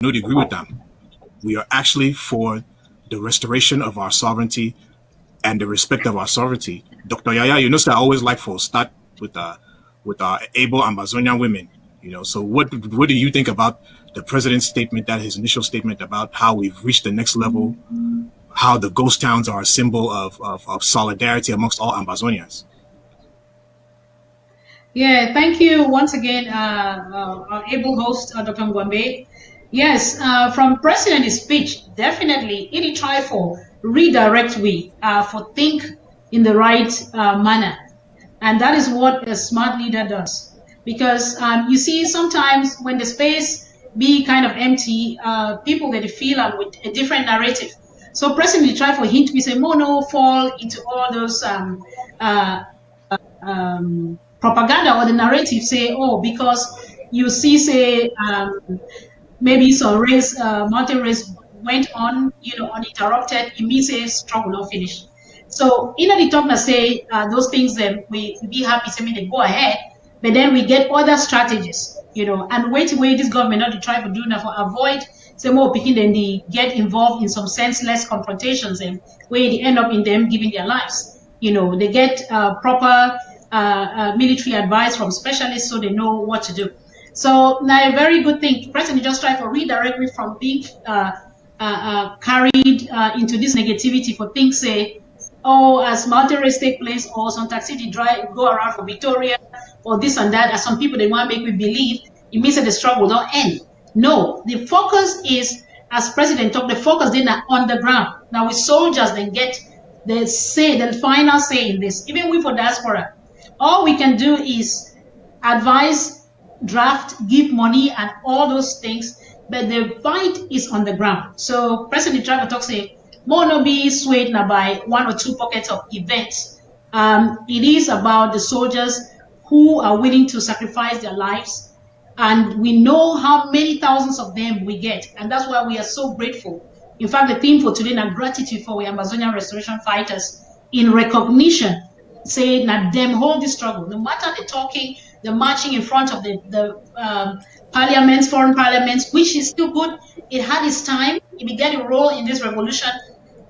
not agree with them. We are actually for the restoration of our sovereignty and the respect of our sovereignty. Dr. Yaya, I always like for start with our able Amazonian women. So what do you think about the president's statement, that his initial statement about how we've reached the next level, how the ghost towns are a symbol of solidarity amongst all Amazonians? Yeah, thank you once again, our able host, Dr. Ngwambe. Yes, from President's speech, definitely, it try for redirect we, for think in the right manner. And that is what a smart leader does. Because you see, sometimes when the space be kind of empty, people get to feel with a different narrative. So President try for him to be say, no fall into all those uh, propaganda or the narrative say, oh, because you see, say, maybe some race, mountain race went on, uninterrupted, it means say struggle not finish. So, the talk that say those things that we be happy, say, they go ahead, but then we get other strategies, and wait this government not to try to do now for avoid say more picking then they get involved in some senseless confrontations and where they end up in them giving their lives. They get proper military advice from specialists so they know what to do. So now a very good thing. President just try to redirect me from being carried into this negativity for things say, oh, as mountain race take place or some taxi drive go around for Victoria or this and that, as some people they want to make me believe, it means that the struggle don't end. No, the focus is, as President talked, the focus then on the ground. Now with soldiers then get the say, the final say in this. Even we for diaspora, all we can do is advise, draft, give money, and all those things, but the fight is on the ground. So President Trevor talks say, more not be swayed now by one or two pockets of events. It is about the soldiers who are willing to sacrifice their lives. And we know how many thousands of them we get. And that's why we are so grateful. In fact, the theme for today is gratitude for the Amazonian restoration fighters in recognition, saying that them hold this struggle. No matter the talking, the marching in front of the parliaments, foreign parliaments, which is still good. It had its time. It began a role in this revolution.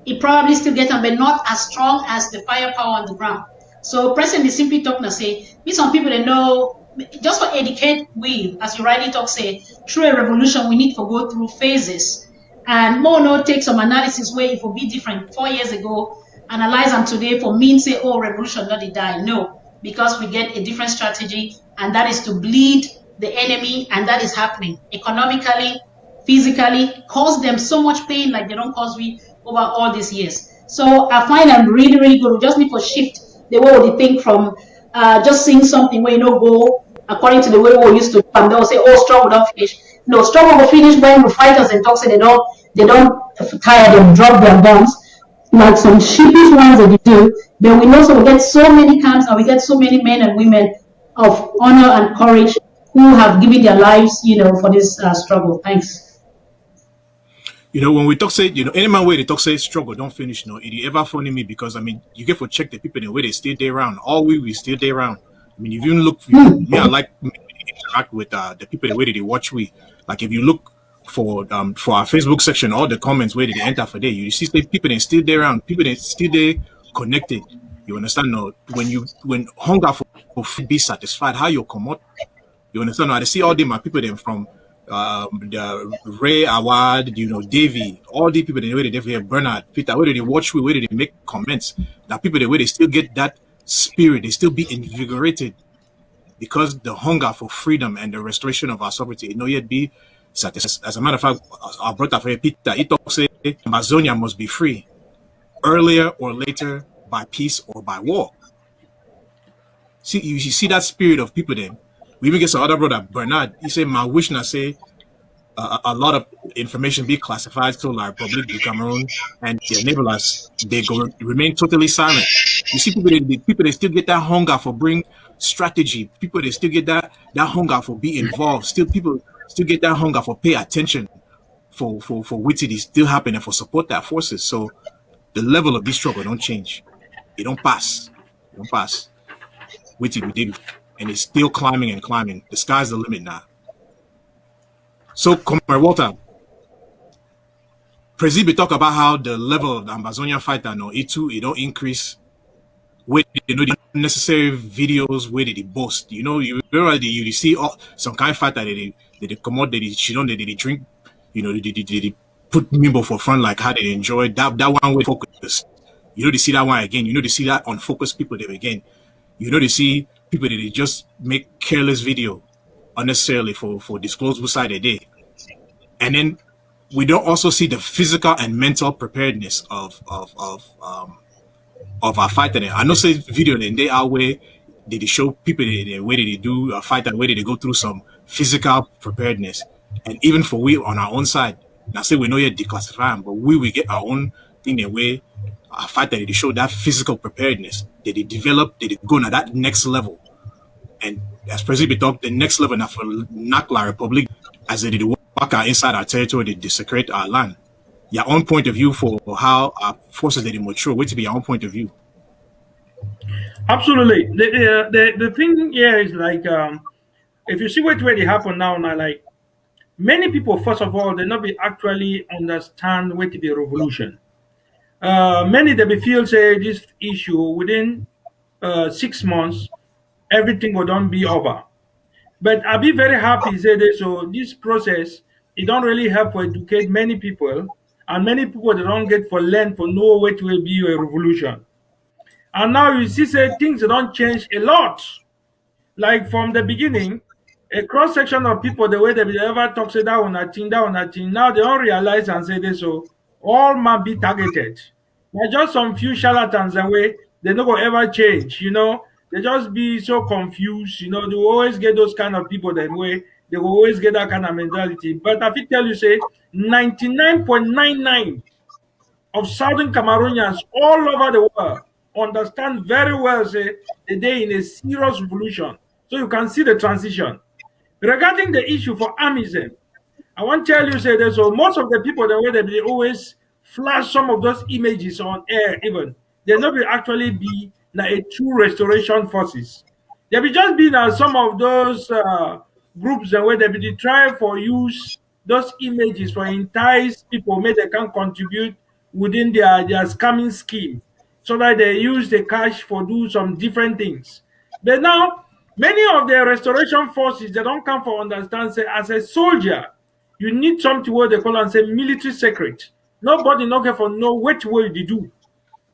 It probably still gets on, but not as strong as the firepower on the ground. So President is simply talking to say, me some people that know, just for educate we, as you rightly talk, say, through a revolution, we need to go through phases. And more no take some analysis where it will be different 4 years ago, analyze them today for mean say, oh, revolution not they die. No, because we get a different strategy, and that is to bleed the enemy, and that is happening economically, physically, cause them so much pain like they don't cause we over all these years. So I find them really, really good. We just need to shift the way we think from just seeing something where go according to the way we used to do, and they'll say, oh, struggle don't finish. No, struggle will finish when the fighters and talk say they don't tire them, drop their guns. Like some sheepish ones that they do, but we also get so many camps and we get so many men and women of honor and courage who have given their lives, for this struggle. Thanks. When we talk say, any man way they talk say struggle don't finish, no, it ever funny me because you get for check the people in the way they stay there around. All we still there around. If you even look, me, I like interact with the people the way they watch we. Like if you look for our Facebook section, all the comments where they enter for there, you see people they still there around, people they still there connected. You understand? No, when hunger for food be satisfied, how you come out. You understand? No, I see all the my people them from the Ray Award, Davy, all the people the way they here, Bernard, Peter, where they watch we, where they make comments. That people the way they still get that spirit, they still be invigorated because the hunger for freedom and the restoration of our sovereignty, it not yet be satisfied. As a matter of fact, our brother Peter, he talks say Amazonia must be free earlier or later by peace or by war. See, you see that spirit of people then. We even get some other brother, Bernard, he say, my wish now say a lot of information be classified to like Republic du Cameroon and the enablers, they go remain totally silent. You see people they still get that hunger for bring strategy. People they still get that hunger for be involved. Still people still get that hunger for pay attention for what it is still happening for support that forces. So the level of this struggle don't change. It don't pass. It don't pass. Which we did, and it's still climbing and climbing. The sky's the limit now. So, Comrade Walter, Prezi talk about how the level of the Amazonian fighter no it too it don't increase with the unnecessary videos where they boast. You know, you see all some kind of fighter they come out, they shit on, they drink, you know, they put Mimbo for front like how they enjoy that one way focus. You know, they see that one again. You know, they see that unfocused people there again. You know, they see people that they just make careless video unnecessarily for disclosable side a day. And then we don't also see the physical and mental preparedness of our fighter. I know say video and they are where they show people the way they do a fight and where they go through some physical preparedness. And even for we on our own side, now say we know yet declassify them, but we get our own thing the way our fighter they show that physical preparedness that they develop, that they go to that next level. And as President talk, the next level now for Nakla Republic as they walk out inside our territory, they desecrate our land. Your own point of view for how our forces they mature, wait to be your own point of view. Absolutely. The thing here is like if you see what really happen now, like many people, first of all, they not be actually understand what the revolution. Many they be feel say this issue within 6 months, everything will don't be over. But I be very happy say this. So this process it don't really help to educate many people, and many people they don't get for learn for know what will be a revolution. And now you see say things don't change a lot. Like from the beginning, a cross section of people, the way they will ever talk, say that one a thing, that one a thing. Now they don't realize and say this, so all might be targeted. Now just some few charlatans and way they not gonna ever change, you know. They just be so confused, you know. They will always get those kind of people that way. They will always get that kind of mentality. But I fit tell you, say 99.99 of Southern Cameroonians all over the world understand very well say the day in a serious revolution. So you can see the transition. Regarding the issue for armism, I want to tell you say this. So most of the people the way they always flash some of those images on air, even they not be actually be like a true restoration forces. They be just be now some of those groups the way they be try for use those images for entice people make they can contribute within their scamming scheme so that they use the cash for do some different things. But now many of the restoration forces they don't come for understand say as a soldier you need something where they call and say military secret. Nobody no care for know which way they do.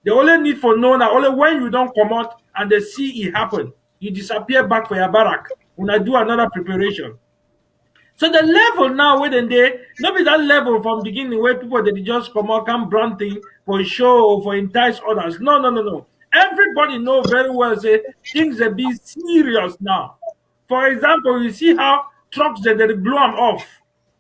They only need for know now only when you don't come out and they see it happen. You disappear back for your barrack when I do another preparation. So the level now where they not be that level from beginning where people they just come out come brand thing for show or for entice others. No, no, no, no. Everybody know very well say things are be serious now. For example, you see how trucks they blow them off.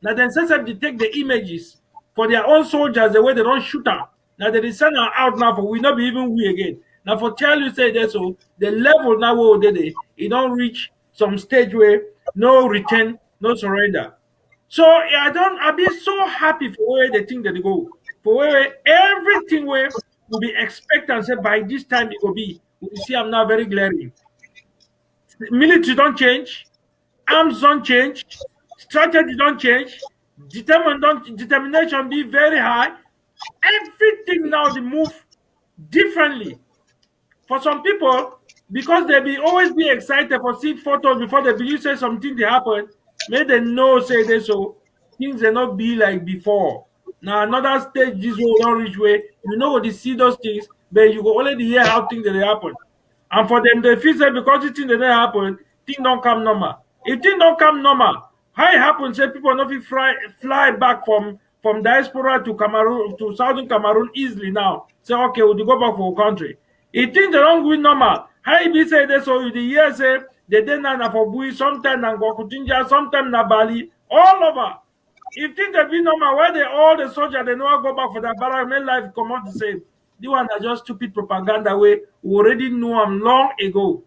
Now then since they take the images for their own soldiers the way they don't shoot them. Now they send them out now for we not be even we again. Now for tell you say that so the level now where they it don't reach some stage where no return, no surrender. So yeah, I be so happy for where they think that they go. For where everything where will be expected and say by this time it will be. We see I'm now very glaring. Military don't change, arms don't change, strategy don't change, determination be very high. Everything now they move differently. For some people, because they be always be excited for see photos before they believe say something they happen, make them know say they so things they not be like before. Now another stage this will not reach way, you know what they see those things, but you go already hear how things they happen. And for them they feel say because the thing that dey happen, thing don't come normal. If thing don't come normal, how it happen say people no fit fly back from diaspora to Cameroon to southern Cameroon easily now. Say okay, we we'll go back for our country. If things dey don go normal, how e be say dey so you dey hear say dey dey now na for Bui, sometimes na Ngokutinja, sometimes na Bali, all over. If things dey be normal, why dey all the soldiers dey no go back for their barrack make life comot the same? This one na just stupid propaganda wey we already know am long ago.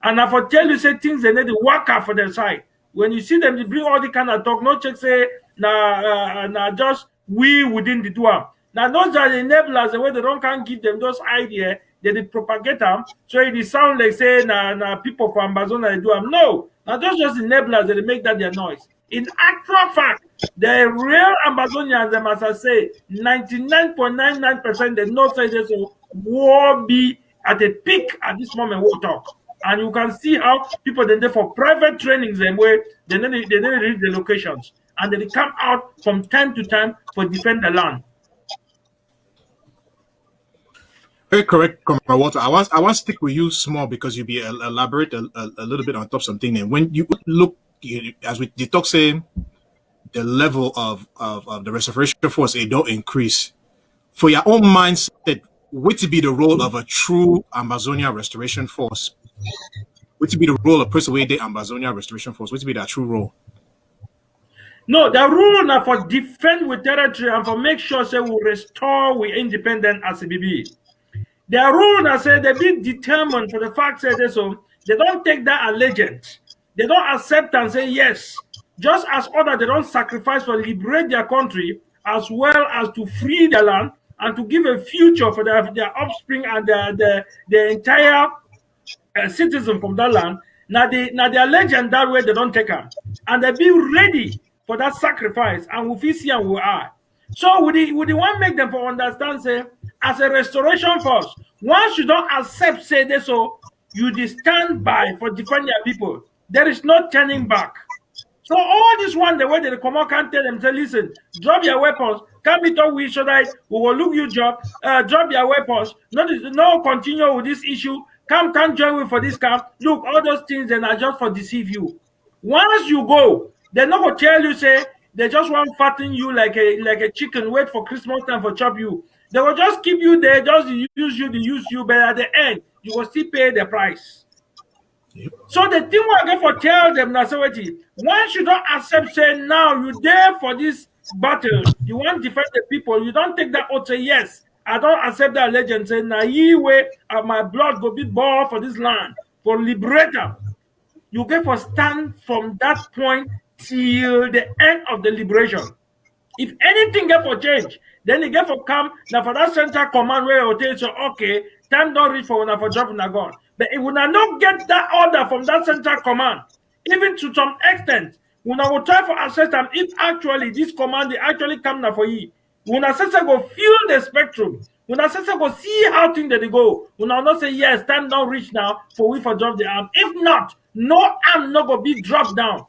And I for tell you say things they need to work out for their side. When you see them, they bring all the kind of talk, no check say na just we within the do am. Now those are the enablers the way they don't can give them those idea, they propagate them. So it sound like say na people from Amazon they do am. No, now those just enablers that they make that their noise. In actual fact, the real Ambazonians, them as I say, 99.99% they know say this war be at a peak at this moment we'll talk. And you can see how people then there for private trainings and where they didn't reach the locations. And they come out from time to time for defend the land. Very correct, Comrade Walter. I want to stick with you small because you be elaborate a little bit on top something. And when you look, as we the talk say, the level of the reservation force, it don't increase. For your own mindset, what to be the role of a true Amazonia restoration force? What to be the role of person the Amazonia restoration force? What to be that true role? No, the rule now for defend with territory and for make sure say we restore we independent as a BB. The rule that say they be determined for the fact say this, so they don't take that allegiance. They don't accept and say yes. Just as other they don't sacrifice for liberate their country as well as to free the land and to give a future for their offspring and the entire citizen from that land. Now their legend that way they don't take them. And they be ready for that sacrifice and we see and we are. So we the one make them for understand say as a restoration force, once you don't accept say this so you stand by for defend your people. There is no turning back. So all this one the way they come out can tell them say listen, drop your weapons, come meet up with each other, we will look you drop your weapons, no continue with this issue, come join me for this camp. Look, all those things then are just for deceive you. Once you go, they're not gonna tell you say they just want fatten you like a chicken, wait for Christmas time for chop you. They will just keep you there, just use you, but at the end, you will still pay the price. Yep. So the thing we get for tell them now, so once you don't accept, say now you there for this battle, you want to defend the people, you don't take that oath, say yes, I don't accept that legend, say now ye way my blood go be born for this land, for liberator. You get for stand from that point till the end of the liberation. If anything get for change, then you get for come now for that central command where you tell you okay, time don't reach for for drop na gone. But if we not get that order from that central command, even to some extent, we will try for assess them if actually this command they actually come now for you. We will assess go feel the spectrum. We will assess go see how things they go. We will not say yes, time don't reach now for we for drop the arm. If not, no arm not go be dropped down.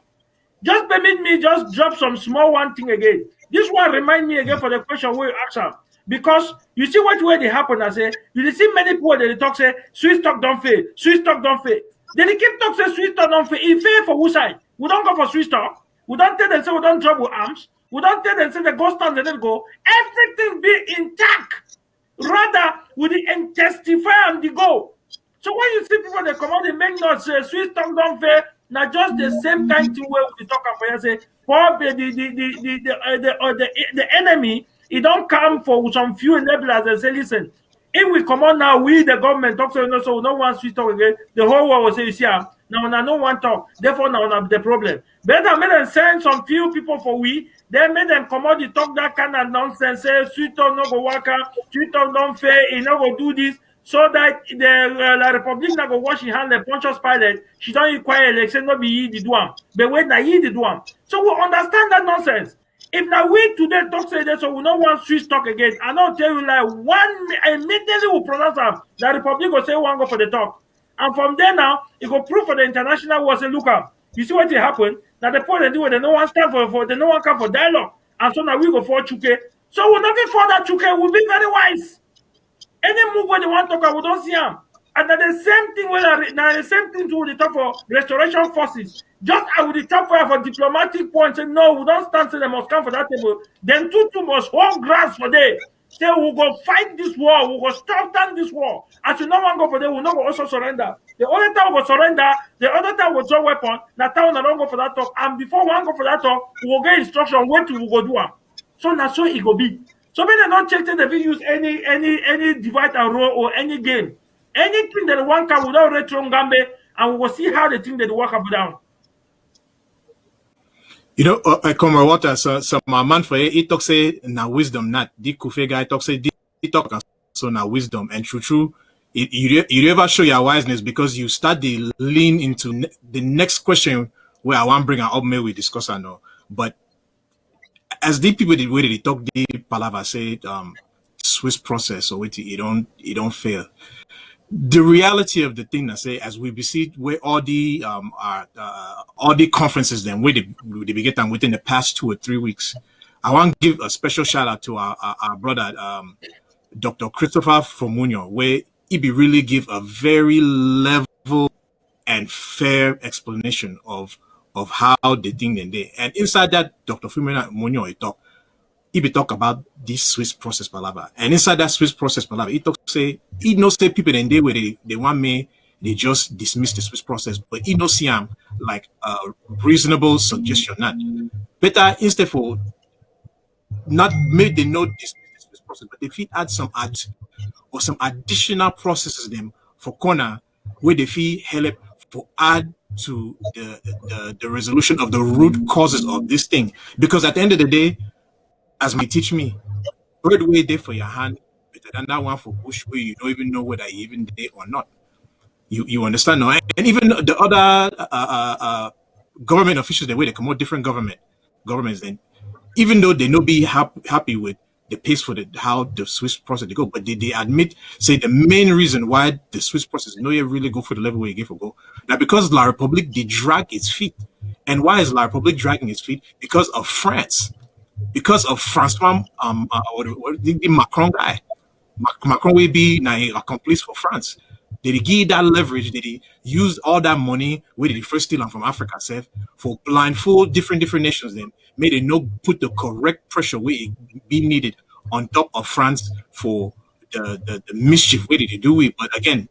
Just permit me just drop some small one thing again. This one remind me again for the question we ask them. Because you see what way they happen, I say, you see many people that they talk say, Swiss stock don't fail, Swiss stock don't fail. Then they keep talk say Swiss stock don't fail. It fail for whose side? We don't go for Swiss stock. We don't tell them say we don't drop with arms. We don't tell them say the ghost stand and then go. Everything be intact. Rather, we intensify and the go. So when you see people they come out, they make not say Swiss stock don't fail. Now just the same kind thing where we talk about say for the enemy, it don't come for some few enablers and say, listen, if we come on now, we the government talk so so we don't want Swiss talk again, the whole world will say, you see, now no one talk, therefore now the problem. Better make them send some few people for we, then make them come out the talk that kind of nonsense, say Swiss talk no go work out, Swiss talk don't fair, he no go do this. So that the La Republic na go wash in hand the Pontius Pilate, she don't require election, not be ye the do am. But when na ye the do am. So we understand that nonsense. If now we today talk say that, so we don't want Swiss talk again. I don't tell you like one immediately will pronounce them. The Republic will say one go for the talk. And from there now, it will prove for the international war say, look up. You see what will happen? Now the point they do, they no one stand for they no one come for dialogue. And so now we go for Chuke. So we're not for that Chuke, we'll be very wise. Any move where they want to talk, we don't see them. And the same thing now the same thing to the talk for restoration forces. Just as with the top fire for diplomatic points, say no, we don't stand, say they must come for that table. Then two must hold grass for them. Say we'll go fight this war, we'll go stop down this war. As you no one go for them, we'll not go also surrender. The only time we'll surrender, the other time we'll draw weapon, that time we don't go for that talk. And before one go for that talk, we'll get instruction, what we will go do. So now so it go be. So when they don't check that they use any divide and rule or any game. Anything that one come without retro gambe, and we will see how the thing that work up down. You know, Comrade Walter, so my man for he talk say na wisdom, not the Kufe guy talk say he talk so na wisdom. And true, you ever show your wiseness because you start to lean into the next question where I want bring up may we discuss and all. But as the people the way they talk, the palava say Swiss process or wait it don't fail. The reality of the thing I say as we see where all the conferences then where they begin them within the past 2 or 3 weeks. I want to give a special shout out to our brother Dr. Christopher Fomunyo, where he be really give a very level and fair explanation of how the thing then they and inside that Dr. Fomunyo he be talk about this Swiss process palava. And inside that Swiss process palava, he no say people in there where they want me, they just dismiss the Swiss process, but he no see him like a reasonable suggestion. Not better instead for not made they know dismiss the Swiss process, but if he add some additional processes them for corner where they feel help for add to the resolution of the root causes of this thing. Because at the end of the day, as me teach me, bird way there for your hand, better than that one for bush where you don't even know whether you even there or not. You understand now? And even the other government officials, the way they come out different governments, then even though they not be happy with the pace for how the Swiss process they go, but they admit, say the main reason why the Swiss process no yet really go for the level where you give for go. Now because La Republique they drag its feet. And why is La Republique dragging its feet? Because of France. Because of Francois, the Macron guy. Macron will be now a accomplice for France. Did he give that leverage? Did he use all that money where did he first steal from Africa, Seth, for blindfold different nations then? Made it no put the correct pressure where it be needed on top of France for the mischief where did he do it? But again,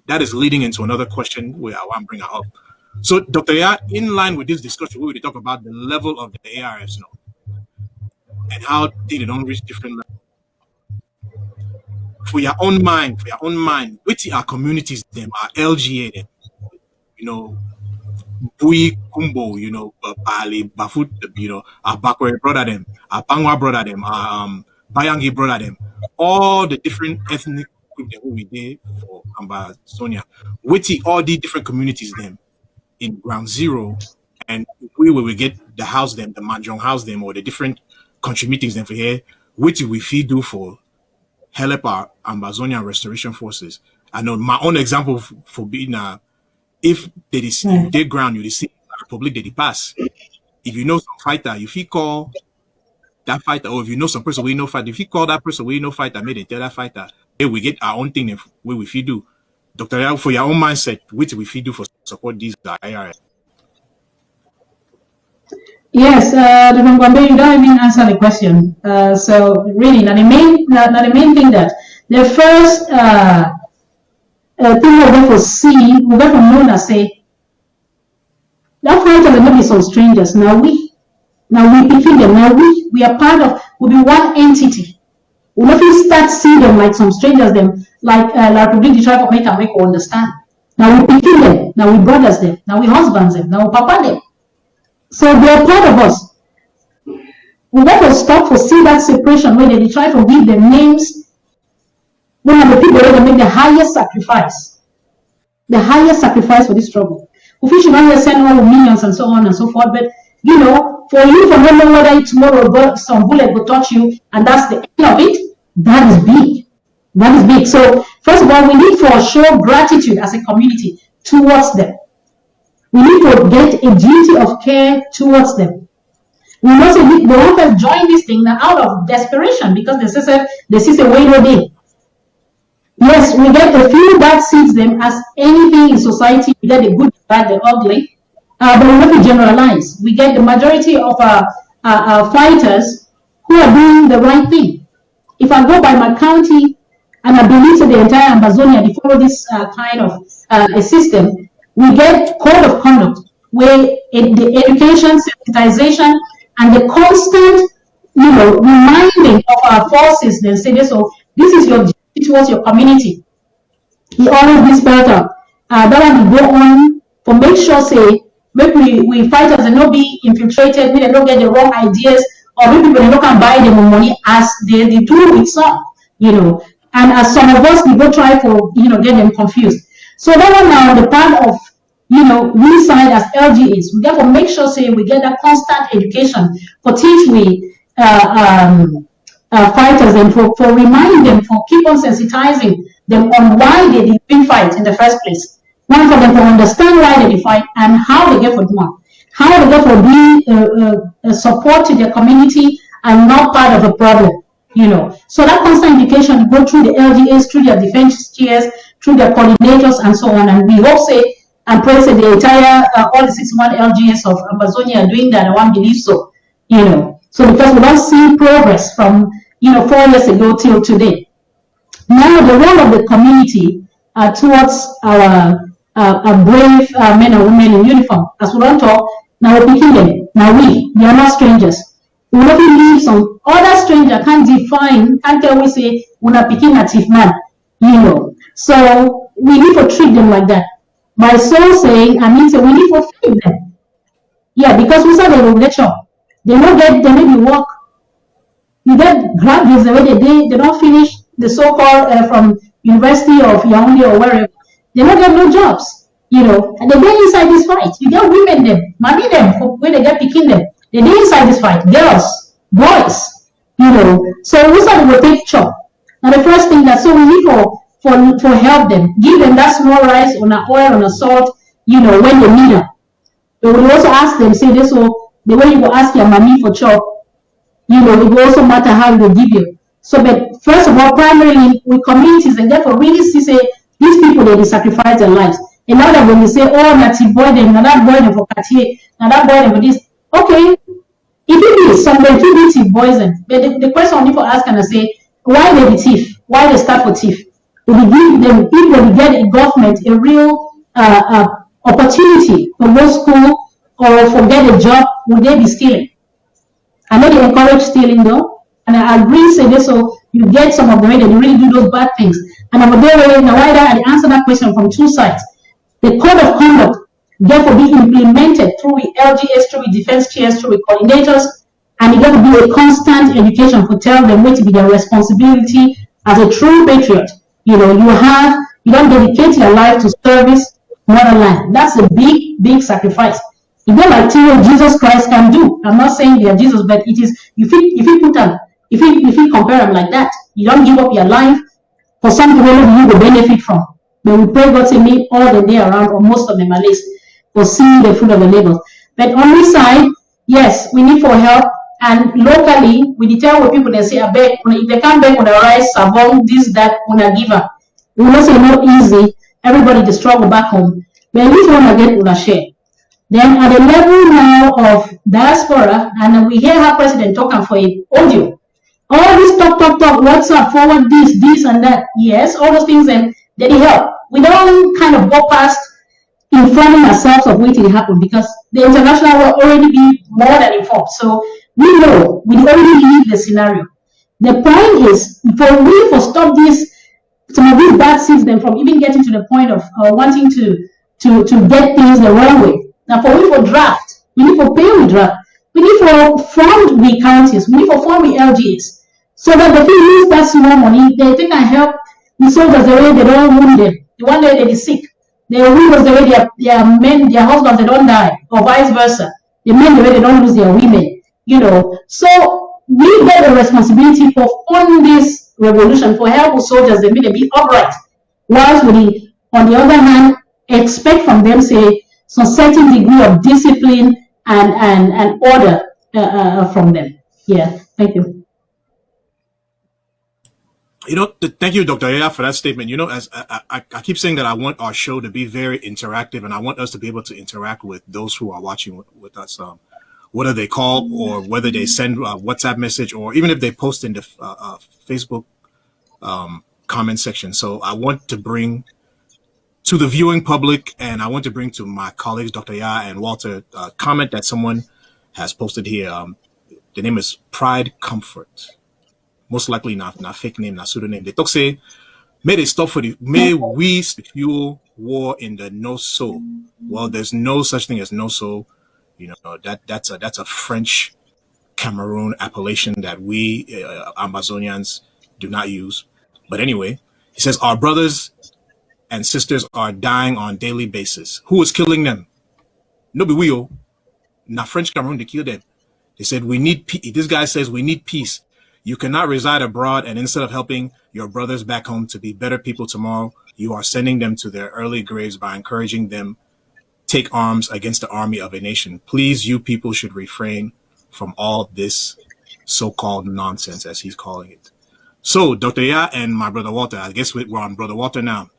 that is leading into another question where I want to bring her up. So Dr. Ya, in line with this discussion, we will talk about the level of the ARFs now. And how they don't reach different levels. For your own mind, which our communities them, our LGA them, Bui Kumbo, Bali, Bafut, our Bakwe brother them, our Bangwa brother them, our Bayangi brother them, all the different ethnic groups that we did for Amba Sonia, which all the different communities them in ground zero, and we get the house them, the Mahjong house them, or the different country meetings then for here, which we feel do for help our Amazonian restoration forces. I know my own example for being if there is their ground, you see Republic they pass. If you know some fighter, if you call that fighter, or if you know some person we know fight, if you call that person we know fighter, made it tell that fighter, hey, we get our own thing where we feel do. Dr. Yao, for your own mindset, which we feel do for support these IRS. Yes, the Mongombe, you don't even answer the question. So really, now the main thing that the first thing we go for see, we go from Mona say that fighter will not be some strangers. Now we picking them. Now we are part of. We'll be one entity. We'll not start seeing them like some strangers. Them like La Republique try to make understand. Now we picking them. Now we brothers them. Now we husbands them. Now we papa them. So they are part of us. We got to stop for see that separation where they try to give them names. One of the people that make the highest sacrifice for this struggle. We should not send all millions and so on and so forth, but for you to not know whether tomorrow some bullet will touch you and that's the end of it, that is big. That is big. So first of all, we need to show gratitude as a community towards them. We need to get a duty of care towards them. We must they want to join this thing now out of desperation because the system way no day. Yes, we get a few bad seeds them as anything in society. We get the good, the bad, the ugly, but we have to generalize. We get the majority of our fighters who are doing the right thing. If I go by my county and I believe that the entire Amazonia, they follow this kind of a system. We get code of conduct where the education, sensitization, and the constant, reminding of our forces. Then say this. So this is your duty towards your community. You always be spelled out. That will go on for make sure say make we fighters and not be infiltrated. We don't get the wrong ideas, or maybe people don't can buy them money as they do with some. And as some of us we go try for get them confused. So that one now the part of we side as LGAs, we got to make sure say we get that constant education for teach we fighters and for reminding them, for keep on sensitizing them on why they did fight in the first place. One, for them to understand why they did fight and how they get for one, how they get for being a support to their community and not part of a problem. So that constant education go through the LGAs, through their defense chairs, through their coordinators, and so on. And we hope say and pray say the entire all the 61 LGAs of Amazonia are doing that. I want to believe so. So because we don't see progress from 4 years ago till today. Now the role of the community towards our brave men and women in uniform, as we don't talk, now we're picking them. Now they are not strangers. We will leave some other stranger can't define, can't tell we say we're not picking a chief man, So we need to treat them like that. By so saying, I mean, so we need to feed them. Yeah, because we saw the regulation. They maybe work. You get graduates the way they don't finish the so-called from University of Yaoundé or wherever. They don't get no jobs, and they get inside this fight. You get women them, money them when they get picking them. They get inside this fight, girls, boys, So we said we take chop. Now the first thing that so we need for help them, give them that small rice on a oil on a salt, when they need them. But we also ask them, say this, so the way you go ask your mommy for chop, it will also matter how they give you. So, but first of all, primarily with communities, and therefore really see say these people they sacrifice their lives. And now that when we say, oh, Nati boy them, now that boy them for Cartier, now that boy them for this, okay. If it is somebody to be thief poison, but the question only for ask and I say, why they be thief? Why they start for thief? We give them, if we get a government a real opportunity to go school or for get a job, would they be stealing? I know they encourage stealing though, and I agree say this, so you get some of the way that you really do those bad things. And I'm there now why I answer that question from two sides. The code of conduct therefore be implemented through the LGS, through the defense chairs, through the coordinators, and it got to be a constant education to tell them what to be their responsibility as a true patriot. You don't dedicate your life to service motherland. That's a big, big sacrifice. It's not like what Jesus Christ can do. I'm not saying they are Jesus, but it is if you put them, if you compare them like that, you don't give up your life for something only you will benefit from. But we pray God to meet all the day around, or most of them at least, for seeing the fruit of the labor. But on this side, yes, we need for help. And locally, we tell what people they say, I beg, if they come back with a rice, savon, this, that, when I give her. We will say not easy. Everybody the struggle back home. But at least when I get with a share. Then at the level now of diaspora, and we hear our president talking for a audio. All this talk, WhatsApp, forward this and that. Yes, all those things and they help. We don't kind of go past informing ourselves of what will happen because the international will already be more than informed. So we know we already leave the scenario. The point is for stop this some of these bad seeds them from even getting to the point of wanting to get things the wrong way. Now for draft, we need for pay we draft, we need for fund the counties, we need for form the LGs. So that they can use that small money, they think I help the soldiers the way they don't wound them, the one day they are sick. The women the way their men, their husbands they don't die, or vice versa. The men the way they don't lose their women. So we get the responsibility for funding this revolution, for help soldiers they may be upright. Whilst we, on the other hand, expect from them say some certain degree of discipline and order from them. Yeah, thank you. Thank you, Dr. Aya, for that statement. As I keep saying that I want our show to be very interactive, and I want us to be able to interact with those who are watching with us, whether they call or whether they send a WhatsApp message, or even if they post in the Facebook comment section. So I want to bring to the viewing public, and I want to bring to my colleagues, Dr. Ya and Walter, a comment that someone has posted here. The name is Pride Comfort. Most likely not fake name, not pseudonym. They talk say, may we fuel war in the no so. Well, there's no such thing as no so. That's a French Cameroon appellation that we Amazonians do not use. But anyway, he says our brothers and sisters are dying on a daily basis. Who is killing them? No, but we, not French Cameroon, to kill them. They said, we need peace. This guy says we need peace. You cannot reside abroad, and instead of helping your brothers back home to be better people tomorrow, you are sending them to their early graves by encouraging them take arms against the army of a nation. Please, you people should refrain from all this so-called nonsense, as he's calling it. So, Dr. Ya and my brother Walter, I guess we're on brother Walter now.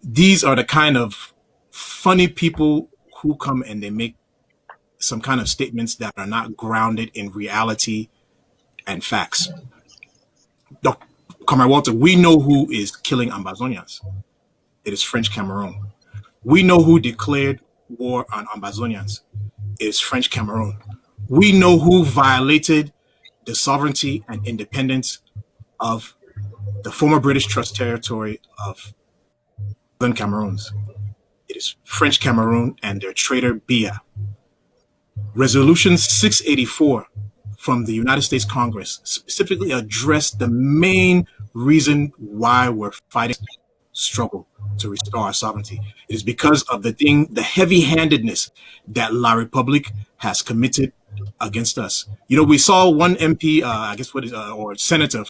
These are the kind of funny people who come and they make some kind of statements that are not grounded in reality and facts. Dr. Comrade Walter, we know who is killing Ambazonians. It is French Cameroon. We know who declared war on Ambazonians. It is French Cameroon. We know who violated the sovereignty and independence of the former British Trust territory of Southern Cameroons. It is French Cameroon and their traitor Biya. Resolution 684 from the United States Congress specifically addressed the main reason why we're fighting struggle to restore our sovereignty. It is because of the heavy-handedness that La Republique has committed against us. You know, we saw one MP, or Senator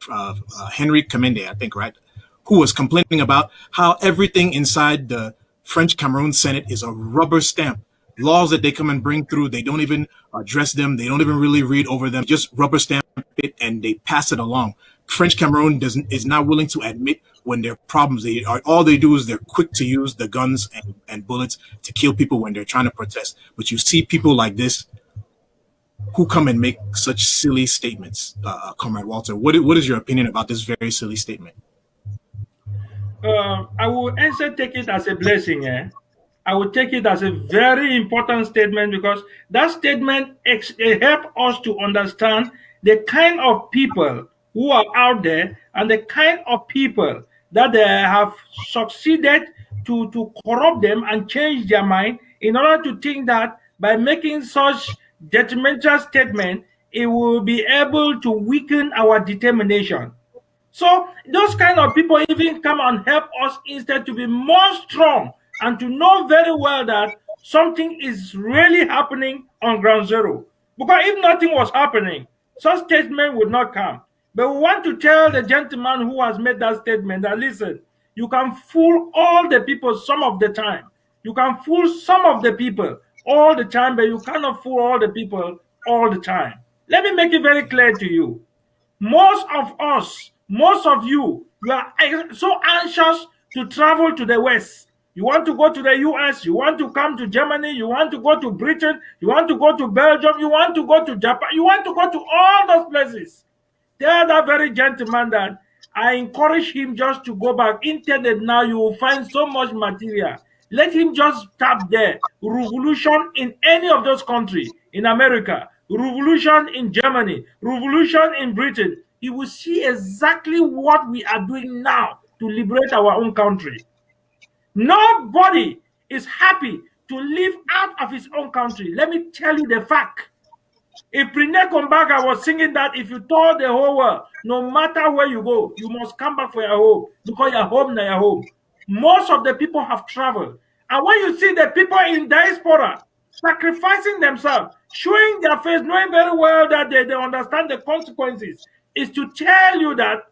Henry Kamende, I think, right, who was complaining about how everything inside the French Cameroon Senate is a rubber stamp. Laws that they come and bring through, they don't even address them. They don't even really read over them, just rubber stamp it and they pass it along. French Cameroon is not willing to admit when there are problems. All they do is they're quick to use the guns and bullets to kill people when they're trying to protest. But you see people like this who come and make such silly statements. Comrade Walter, what is your opinion about this very silly statement? I will answer take it as a blessing. I will take it as a very important statement because that statement helps us to understand the kind of people who are out there and the kind of people that they have succeeded to corrupt them and change their mind in order to think that by making such detrimental statement, it will be able to weaken our determination. So those kind of people even come and help us instead to be more strong and to know very well that something is really happening on ground zero. Because if nothing was happening, such statement would not come. But we want to tell the gentleman who has made that statement that listen, you can fool all the people some of the time. You can fool some of the people all the time, but you cannot fool all the people all the time. Let me make it very clear to you. Most of us, most of you are so anxious to travel to the West. You want to go to the US, you want to come to Germany, you want to go to Britain, you want to go to Belgium, you want to go to Japan, you want to go to all those places. Tell that very gentleman that I encourage him just to go back. Internet now, you will find so much material. Let him just tap there. Revolution in any of those countries, in America, revolution in Germany, revolution in Britain. You will see exactly what we are doing now to liberate our own country. Nobody is happy to live out of his own country. Let me tell you the fact. If Prine Kombaga was singing that, if you told the whole world, no matter where you go, you must come back for your home because your home is your home. Most of the people have traveled. And when you see the people in diaspora sacrificing themselves, showing their face, knowing very well that they understand the consequences, is to tell you that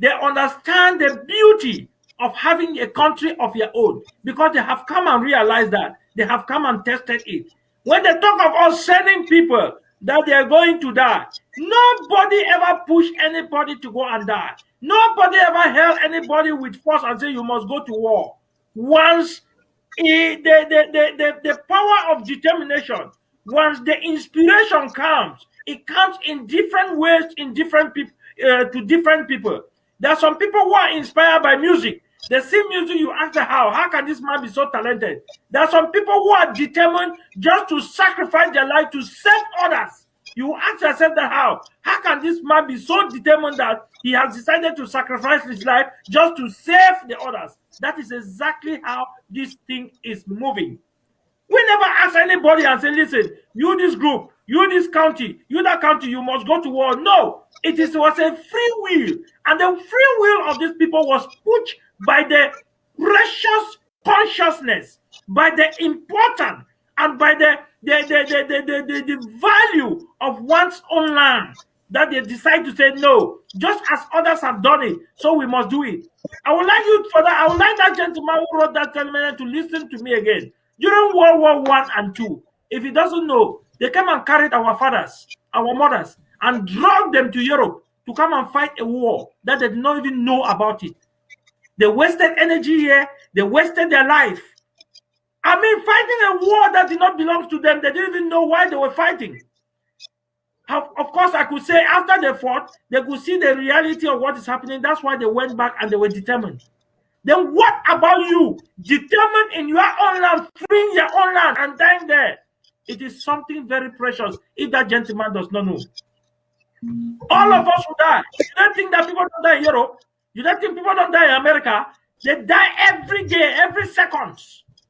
they understand the beauty of having a country of your own because they have come and realized that. They have come and tested it. When they talk of us sending people that they are going to die, nobody ever pushed anybody to go and die. Nobody ever held anybody with force and say you must go to war. Once the power of determination, once the inspiration comes, it comes in different ways in different people to different people. There are some people who are inspired by music. They see music, you ask them how can this man be so talented? There are some people who are determined just to sacrifice their life to save others. You ask yourself that how can this man be so determined that he has decided to sacrifice his life just to save the others? That is exactly how this thing is moving. We never ask anybody and say, listen, you this group, you this county, you that county, you must go to war. No, was a free will. And the free will of these people was pushed by the precious consciousness, by the important, and by the value of one's own land, that they decide to say no, just as others have done it, so we must do it. I would like you for that. I would like that gentleman who wrote that statement to listen to me again. During World War One and Two, if he doesn't know, they came and carried our fathers, our mothers, and drug them to Europe to come and fight a war that they did not even know about it. They wasted energy here. They wasted their life. I mean, fighting a war that did not belong to them. They didn't even know why they were fighting. Of course, I could say after they fought, they could see the reality of what is happening. That's why they went back and they were determined. Then what about you? Determined in your own land, freeing your own land and dying there. It is something very precious if that gentleman does not know. All of us will die. You don't think that people don't die in Europe? You don't think people don't die in America? They die every day, every second.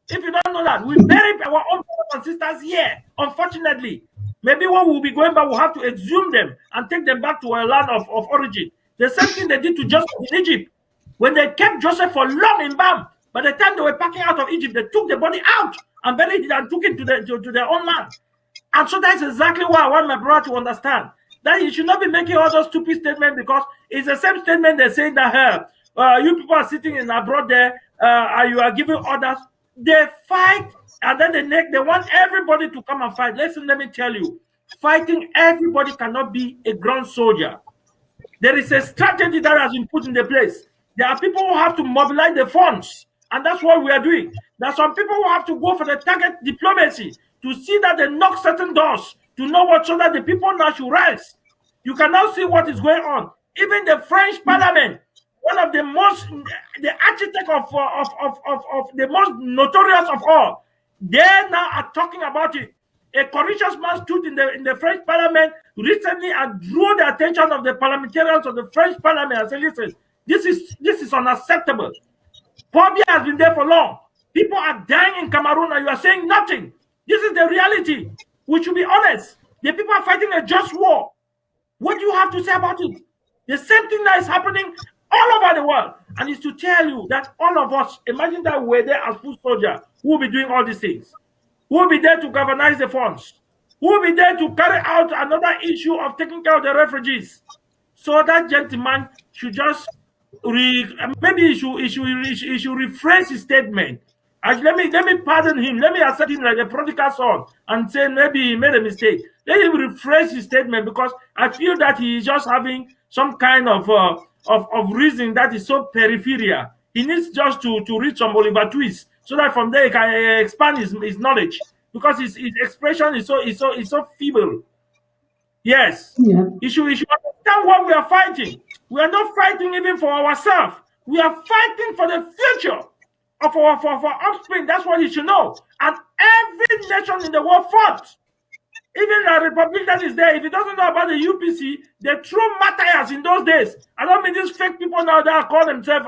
If you don't know that, we bury our own brothers and sisters here, unfortunately. Maybe when we'll be going back, we'll have to exhume them and take them back to our land of origin. The same thing they did to Joseph in Egypt. When they kept Joseph for long in Bam, by the time they were packing out of Egypt, they took the body out and buried it and took it to their own land. And so that's exactly why I want my brother to understand that he should not be making all those stupid statements, because it's the same statement they're saying that you people are sitting in abroad there and you are giving orders. They fight and then they want everybody to come and fight. Listen, let me tell you, fighting everybody cannot be a ground soldier. There is a strategy that has been put in the place. There are people who have to mobilize the funds, and that's what we are doing. There are some people who have to go for the target diplomacy to see that they knock certain doors, to know what, so that the people now should rise. You can now see what is going on. Even the French Parliament, one of the most, the architect of the most notorious of all, they now are talking about it. A courageous man stood in the French Parliament recently and drew the attention of the parliamentarians of the French Parliament and said, listen, this is unacceptable. Phobia has been there for long. People are dying in Cameroon and you are saying nothing. This is the reality. We should be honest. The people are fighting a just war. What do you have to say about it? The same thing that is happening all over the world. And it's to tell you that all of us, imagine that we're there as foot soldiers who will be doing all these things. Who will be there to galvanize the funds? Who will be there to carry out another issue of taking care of the refugees? So that gentleman should just maybe he should rephrase his statement. Let me pardon him. Let me accept him like a prodigal son and say maybe he made a mistake. Let him rephrase his statement, because I feel that he is just having some kind of reason that is so peripheral. He needs just to read some Oliver Twist so that from there he can expand his knowledge, because his expression is so feeble. Yes, Yeah. he should understand what we are fighting. We are not fighting even for ourselves. We are fighting for the future of our offspring. That's what he should know. And every nation in the world fought. Even the republic that is there, if he doesn't know about the UPC, they threw martyrs in those days. I don't mean these fake people now that call themselves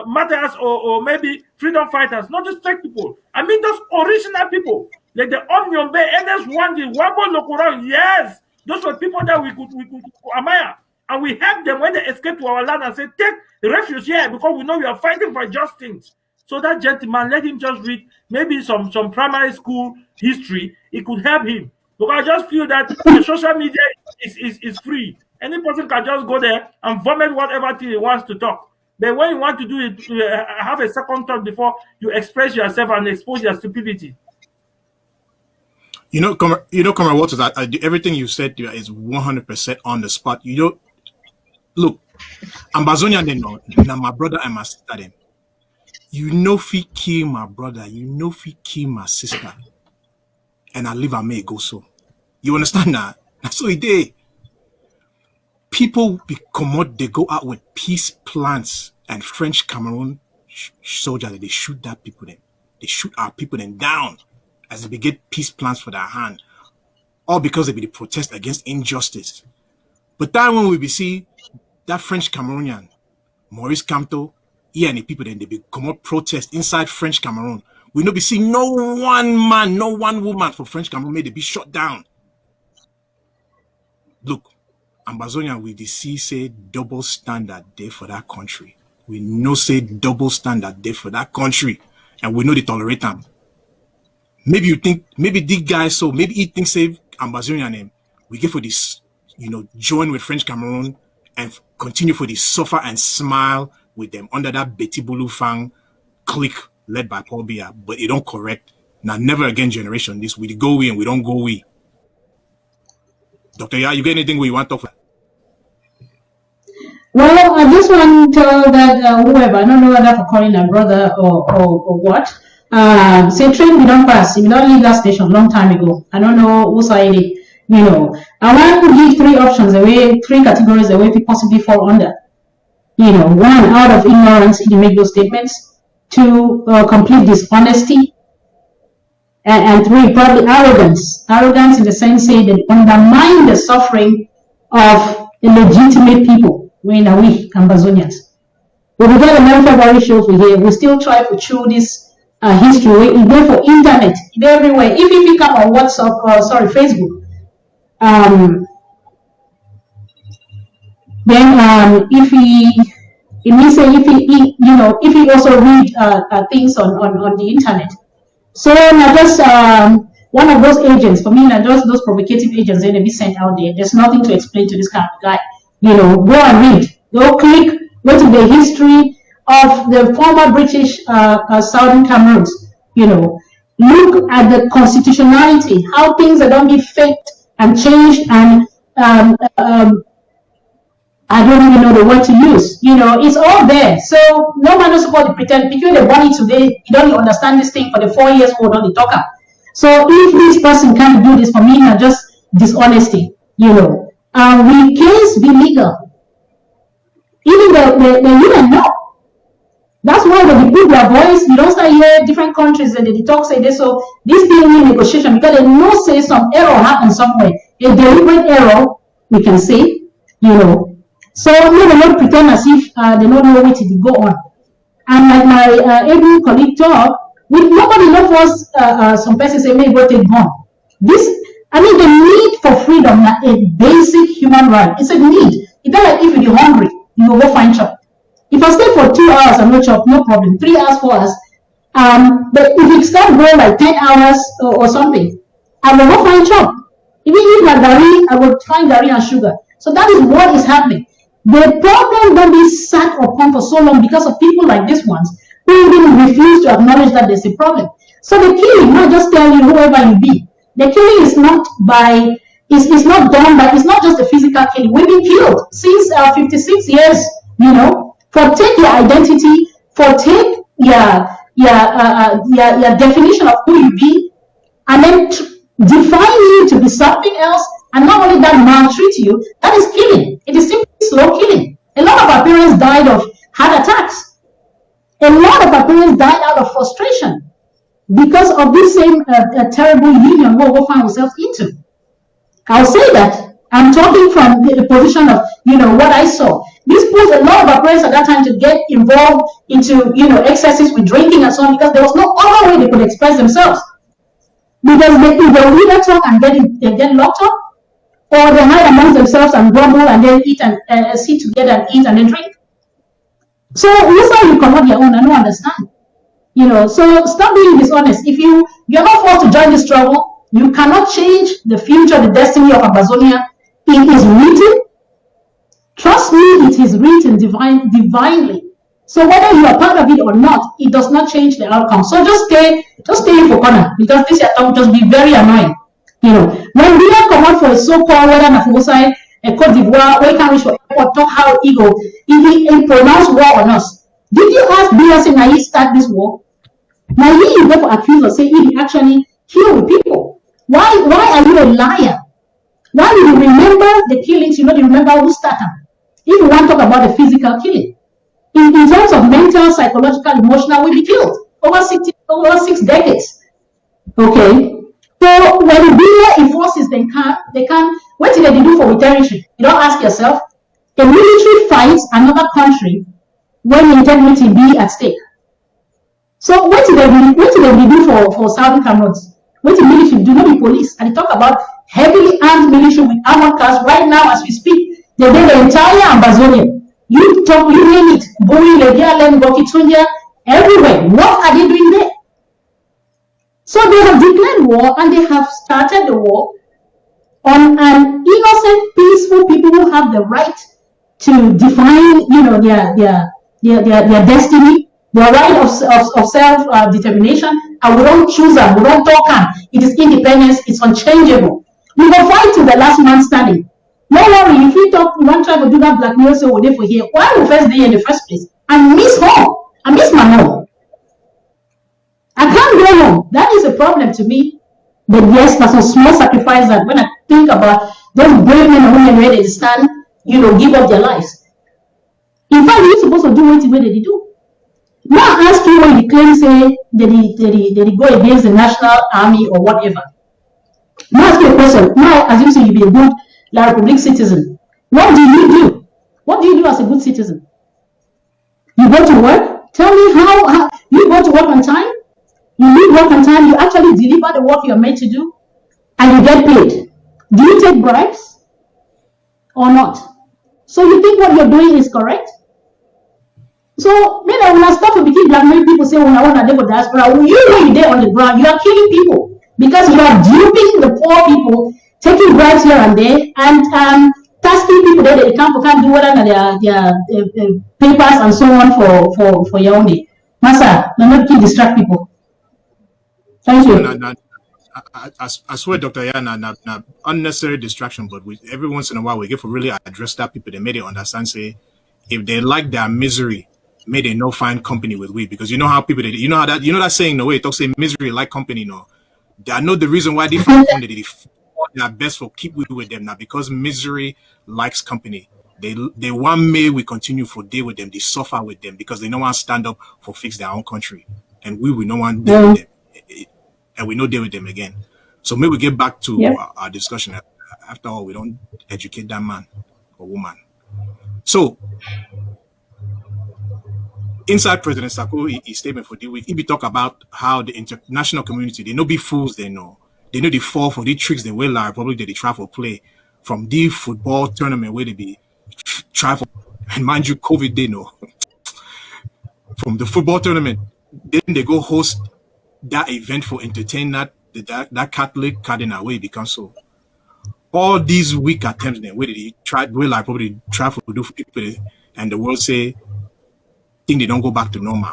martyrs or maybe freedom fighters. Not these fake people. I mean those original people. Like the Onion Bay, NS1, the Wabo Lokuran. Yes, those were people that we could admire. And we helped them when they escaped to our land and said, take refuge here, because we know we are fighting for just things. So that gentleman, let him just read maybe some primary school history. It could help him. Because I just feel that the social media is free. Any person can just go there and vomit whatever thing he wants to talk. But when you want to do it, have a second thought before you express yourself and expose your stupidity. Comrade Walters, everything you said is 100% on the spot. Look, Ambazonia, now my brother and my sister, them. If he kill my brother, if he kill my sister, and I live and may go so. You understand that? That's what he did. People they go out with peace plans, and French Cameroon soldiers, they shoot that people then. They shoot our people then down as they get peace plans for their hand. All because they be the protest against injustice. But that when we see that French Cameroonian, Maurice Kamto, he and the people then they be come out protest inside French Cameroon. We no be see no one man, no one woman for French Cameroon may they be shot down. Look, Ambazonia with the sea say double standard there for that country. We know say double standard there for that country, and we know they tolerate them. Maybe you think, maybe the guy, so maybe he thinks say Ambazonian name, we get for this, join with French Cameroon and continue for this suffer and smile with them under that Betty Bulu Fang clique led by Paul Biya, but it don't correct. Now, never again generation this. We go we and we don't go we. Dr. Ya, you get anything where you want to talk about? Well, I just want to tell that whoever, I don't know whether for calling a brother or what, say train we don't pass. We don't leave that station long time ago. I don't know who side it. I want to give three options away, three categories away we possibly fall under. One, out of ignorance, you make those statements. Two, complete dishonesty. And three, probably arrogance. Arrogance in the sense say that undermine the suffering of illegitimate people. We Ambazonians. But we got a number of February shows we hear. We still try to chew this history. It's there for internet. It's everywhere. If you come on WhatsApp or Facebook, then if he also read things on the internet. So not just one of those agents, for me, not just those provocative agents that they be sent out there. There's nothing to explain to this kind of guy. Go and read. Go click. Go to the history of the former British Southern Cameroons. Look at the constitutionality, how things are don't be faked and changed, and I don't even know the word to use. It's all there. So no man is supposed to pretend. Because the body today, you don't understand this thing for the 4 years old on the talker. So if this person can't do this for me, not just dishonesty, will case be legal? Even the women know. That's why when they put their voice, you don't start hear different countries and they talk say this. So this thing in negotiation because they know say some error happened somewhere. A deliberate error, we can say, So no, they not pretend as if they don't know what to go on. And like my able colleague talk, with nobody know first some person say, maybe go take gun. The need for freedom is a basic human right. It's a need. It's not like if you're hungry, you will go find chop. If I stay for 2 hours and no chop, no problem. 3 hours, 4 hours. But if it start going like 10 hours or something, I will go find chop. Even if my gari, I will find gari and sugar. So that is what is happening. The problem don't be sat upon for so long because of people like these ones who even refuse to acknowledge that there's a problem. So the killing, not just tell you whoever you be. The killing is not by, it's not done by, it's not just a physical killing. We've been killed since 56 years, for take your identity, for take your definition of who you be, and then define you to be something else, and not only that, maltreat you. That is killing. It is simply slow killing. A lot of our parents died of heart attacks. A lot of our parents died out of frustration because of this same terrible union what we find ourselves into. I'll say that. I'm talking from the position of, what I saw. This pushed a lot of our parents at that time to get involved into, excesses with drinking and so on because there was no other way they could express themselves. Because they either talk and get locked up, or they hide amongst themselves and grumble and then eat and sit together and eat and then drink. So this how you come out your own. I don't understand. So stop being dishonest. If you're not forced to join the struggle, you cannot change the future, the destiny of Amazonia. It is written. Trust me, it is written divinely. So whether you are part of it or not, it does not change the outcome. So just stay in for corner because this will just be very annoying. When we are come out for a so-called whether na Fugosai, a Cote d'Ivoire, we can reach for airport, talk how ego, he pronounced war on us. Did you ask Biya say now he start this war? Now you therefore accuse us say he actually killed people. Why are you a liar? Why do you remember the killings? You remember who started. If you want to talk about the physical killing, in terms of mental, psychological, emotional, we be killed over 6 decades. Okay. So when Biya enforces they can what did they do for the territory? You don't ask yourself. A military fights another country when integrity be at stake. So what did they do for Southern Cameroons? What did military do? Not the police. And they talk about heavily armed military with armored cars right now as we speak. They did the entire Ambazonia. You talk, you name it, Bori, Legialem, Gokitunya, everywhere. What are they doing there? So they have declared war and they have started the war on an innocent, peaceful people who have the right to define, their destiny, their right of self-determination, and we don't choose them, we don't talk them. It is independence, it's unchangeable. We will fight to the last man standing. No worry, if we talk, one try to do that blackmail, so we're there for here. Why we first day in the first place? I miss home. I miss my home. I can't go home. That is a problem to me. But yes, there's a small sacrifice that when I think about those brave men and women ready to stand, give up their lives. In fact, you're supposed to do what they do. Now I ask you when the claim say that he go against the national army or whatever. Now ask you a question. Now as you say you be a good La Republic citizen. What do you do? What do you do as a good citizen? You go to work? Tell me how you go to work on time? You leave work on time, you actually deliver the work you're made to do, and you get paid. Do you take bribes or not? So you think what you're doing is correct? So when I start to begin blackmailing people, say, when I want to live with diaspora, when you're there on the ground, you are killing people because you are duping the poor people, taking bribes here and there, and tasking people that they can't do whatever their papers and so on for your own day. Masa, not keep distract people. Thank you. I swear, Dr. Yana, unnecessary distraction, but every once in a while we get to really address that people. They made it understand, say, if they like their misery, may they no find company with we. Because you know how people, that saying, no way, talk say misery like company, no. I know the reason why they find company, they their best for keep with them now, because misery likes company. They want may we continue for day with them, they suffer with them because they don't want to stand up for fix their own country. And we will no one deal with them. And we no deal with them again. So maybe we get back to our discussion. After all, we don't educate that man or woman. So inside President Sako, his statement for the week, he be talk about how the international community, they no be fools, they know they fall for the tricks they will Republic they try for play from the football tournament where they be try for, and mind you, COVID they know from the football tournament, then they go host that event for entertain that Catholic cardinal way become so. All these weak attempts then where they try probably try to do for people and the world say think they don't go back to normal.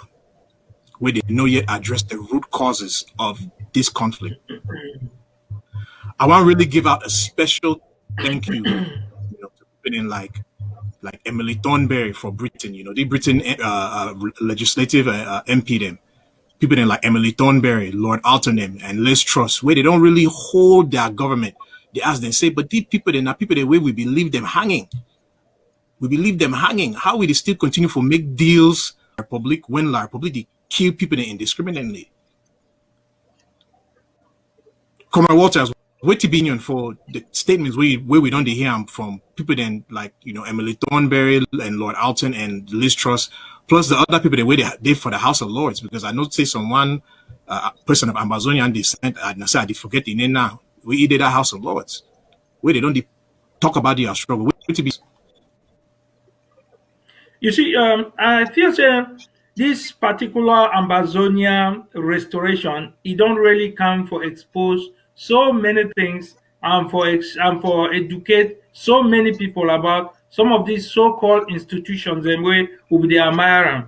Where they know yet address the root causes of this conflict. I want to really give out a special thank you, to people in like Emily Thornberry for Britain, the Britain legislative MP them. People in like Emily Thornberry, Lord Alton, and Liz Truss, where they don't really hold their government. They ask them, say, but these people, they're not people the way we believe them hanging. We believe them hanging. How will they still continue to make deals Republic when La Republic they kill people indiscriminately? Comrade Walters, wait to be for the statements where we don't hear them from people then like Emily Thornberry and Lord Alton and Liz Truss, plus the other people that they for the House of Lords, because I know say someone person of Amazonian descent, I forget the name now. We did that House of Lords where they don't talk about their struggle. Wait to be. You see, I feel this particular Amazonian restoration, it don't really come for expose so many things and for educate so many people about some of these so-called institutions and way will be admiring.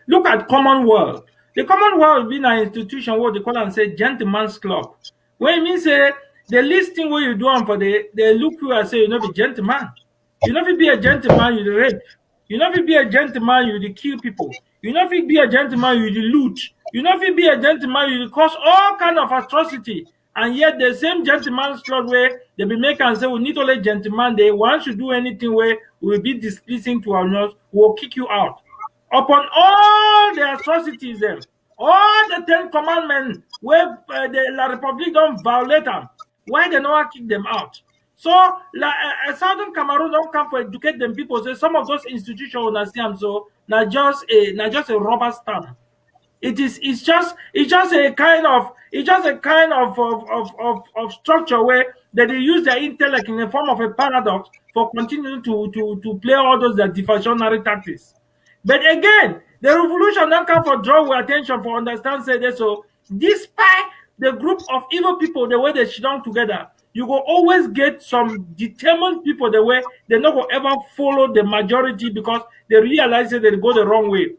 Look at Commonwealth. The Commonwealth being an institution what they call and say gentleman's club. When it means say the least thing what you do for they look you and say you know be gentleman. You know if you be a gentleman, you rape. You know if you be a gentleman, you kill people. You know if you be a gentleman, you loot. You know if you be a gentleman, you cause all kind of atrocity. And yet the same gentleman's club where they be make and say we need only gentleman, they want to do anything where we will be displeasing to our nose, we'll kick you out. Upon all the atrocities, all the 10 commandments where the La Republic don't violate them, why they not kick them out? So Southern Cameroon don't come to educate them people. So some of those institutions understand so not just a rubber stamp. It's just a kind of structure where that they use their intellect in the form of a paradox for continuing to play all those their diversionary tactics. But again, the revolution don't come for draw our attention for understand say this. So despite the group of evil people, the way they sit down together, you will always get some determined people the way they not go ever follow the majority because they realize that they go the wrong way.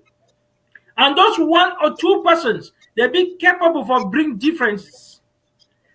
And those one or two persons, they be capable of bring differences.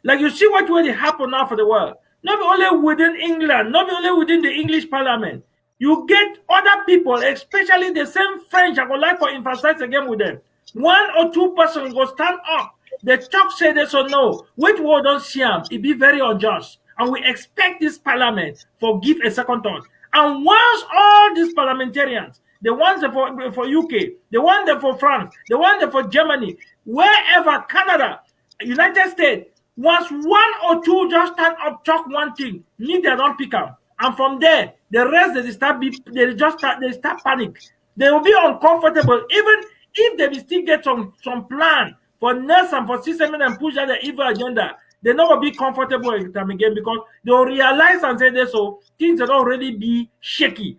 Like you see what really happen now for the world. Not only within England, not only within the English Parliament. You get other people, especially the same French, I would like to emphasize again with them. One or two persons will stand up. The talk say this or no. Which word don't see them, it be very unjust. And we expect this parliament for give a second thought. And once all these parliamentarians, the ones for UK, the ones for France, the ones for Germany, wherever, Canada, United States, once one or two just stand up, talk one thing, media don't pick up. And from there, the rest they start panic. They will be uncomfortable, even if they will still get some plan for nurse and for system and push out the evil agenda. They not will be comfortable with them again because they will realize and say this, so things will already be shaky.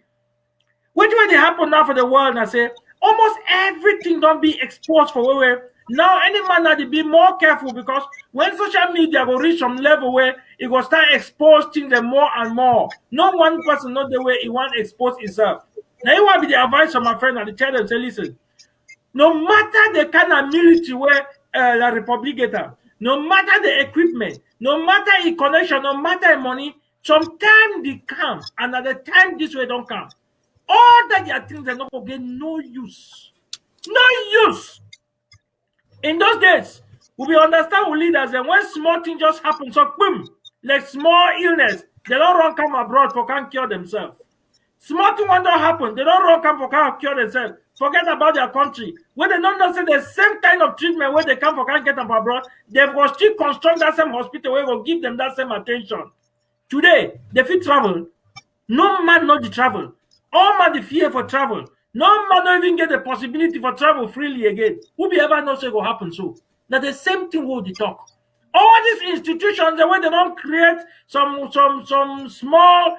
Which way they happen now for the world? I say almost everything don't be exposed for where now any man had to be more careful because when social media will reach some level where it will start exposing them more and more. No one person not the way he want to expose himself. Now you want to be the advice of my friend and tell them say, listen, no matter the kind of military where the Republic get them, no matter the equipment, no matter the connection, no matter the money, sometimes they come and at the time this way don't come. All that are things that not going to get no use. No use. In those days, we understand with leaders and when small things just happen, so boom, like small illness, they don't run come abroad for can't cure themselves. Small thing when don't happen, they don't run come for can't cure themselves. Forget about their country. When they don't know say the same kind of treatment where they come for can't get them abroad, they will still construct that same hospital where will give them that same attention. Today, they fit travel. No man not the travel. All man the fear for travel. No man don't even get the possibility for travel freely again. Who be ever know say go happen so? Now the same thing will the talk. All these institutions, the way they don't create some small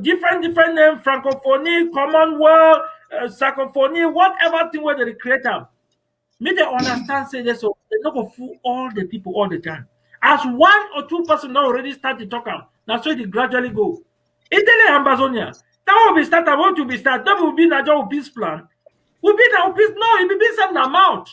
different name, Francophonie, Commonwealth, Sakophonie, whatever thing where they create them. Make they understand say this so they not go fool all the people all the time. As one or two person already start to talk out, that's why they gradually go. Italy and Amazonia. That will be started. What will be started? That will be a job peace plan. Will be the peace. No, it will be some amount.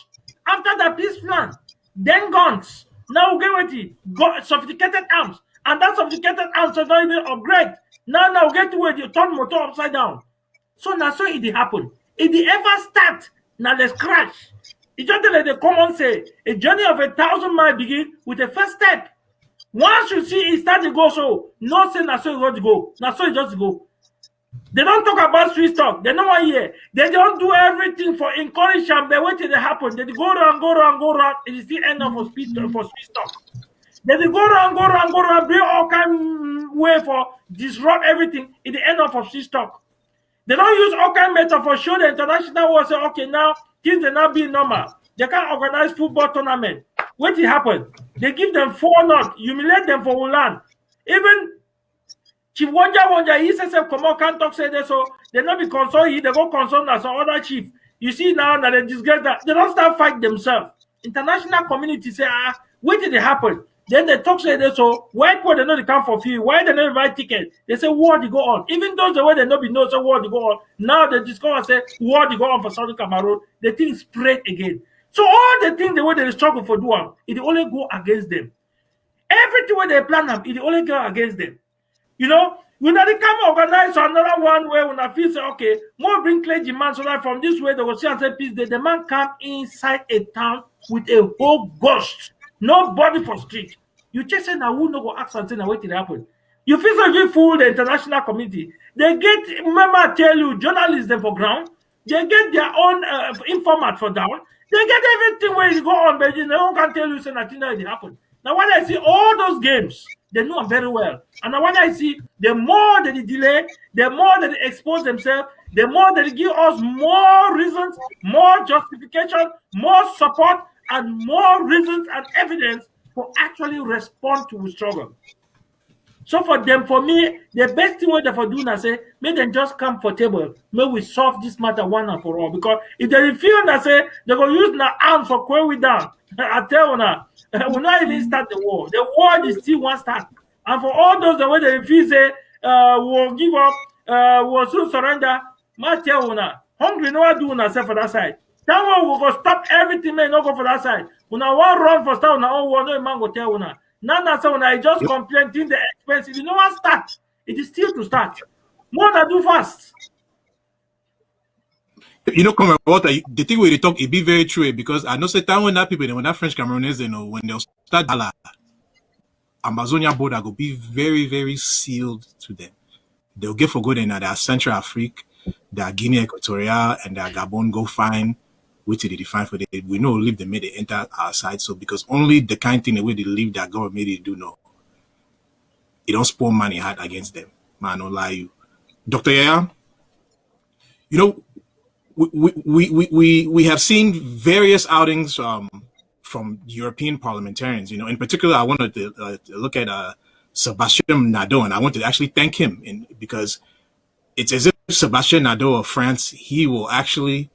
After the peace plan, then guns. Now we get what it got sophisticated arms. And that sophisticated arms are not even upgrade. Now we get to where you turn motor upside down. So now so it happen. If it ever start, now let's crash. It's just like the common say, a journey of 1,000 miles begin with the first step. Once you see it start to go so, no say now so it got to go. Now so it just go. They don't talk about Swiss talk. They don't want to hear. They don't do everything for encourage them. They wait till it happen. They go around. It is still end up for Swiss talk. They go around, bring all kind of way for disrupt everything. It the end up for Swiss talk. They don't use all kind of method for show the international world say, okay, now things are not being normal. They can't organize football tournament. What will happen? They give them 4-0, humiliate them for land. Even Chief Wonja, he says, come on, can't talk, say this, so they not be concerned, they go concerned as some other chief. You see now that they disgrace that, they don't start fight themselves. International community say, wait till it happen. Then they talk, say this, so why people they know they come for free? Why they not buy ticket? They say, war they go on. Even those the way they not be know, say war they go on. Now they discover, say, war they go on for Southern Cameroon. The thing spread again. So all the things the way they struggle for doing, it only go against them. Everything where they plan them, it only go against them. You know, when they come organize another one where when I feel say, okay, more bring clergyman so that from this way they will see and say peace. The man come inside a town with a whole ghost, nobody for street. You just say now who no go ask and say now what will happen. You feel so you fool the international community. They get remember I tell you journalists them for ground. They get their own informant for down. They get everything where you go on, but no one can tell you say nothing that will happen. Now when I see all those games, they know them very well. And now when I see the more that they delay, the more that they expose themselves, the more that they give us more reasons, more justification, more support, and more reasons and evidence for actually respond to the struggle. So for them, for me, the best thing what they for do now say, make them just come for table. May we solve this matter one and for all. Because if they refuse that say they go use na arms for quell we down. I tell you now, we'll not even start the war. The war is still one start. And for all those that way they refuse say we'll give up, we'll soon surrender. Ma tell you now, hungry no one do na say for that side. That one will go stop everything, may not go for that side. When I want run for start on our own war, no man go tell you now. Now, so when I just complain, think the expensive, you know what start? It is still to start. More than do fast. You know, come about the thing where they talk, it be very true because I know say time when that people, when that French Cameroonese, you know, when they'll start Amazonia border go be very, very sealed to them. They'll get for good in that Central Africa, that Guinea Equatorial, and that Gabon go find which they define for the we know leave them made they enter our side. So because only the kind thing the way they leave that government made it do no. It don't spoil money hard against them. Man, don't lie you. Dr. Yaya, you know, we have seen various outings from European parliamentarians. You know, in particular, I wanted to look at Sebastian Nadeau, and I want to actually thank him because it's as if Sebastian Nadeau of France, he will actually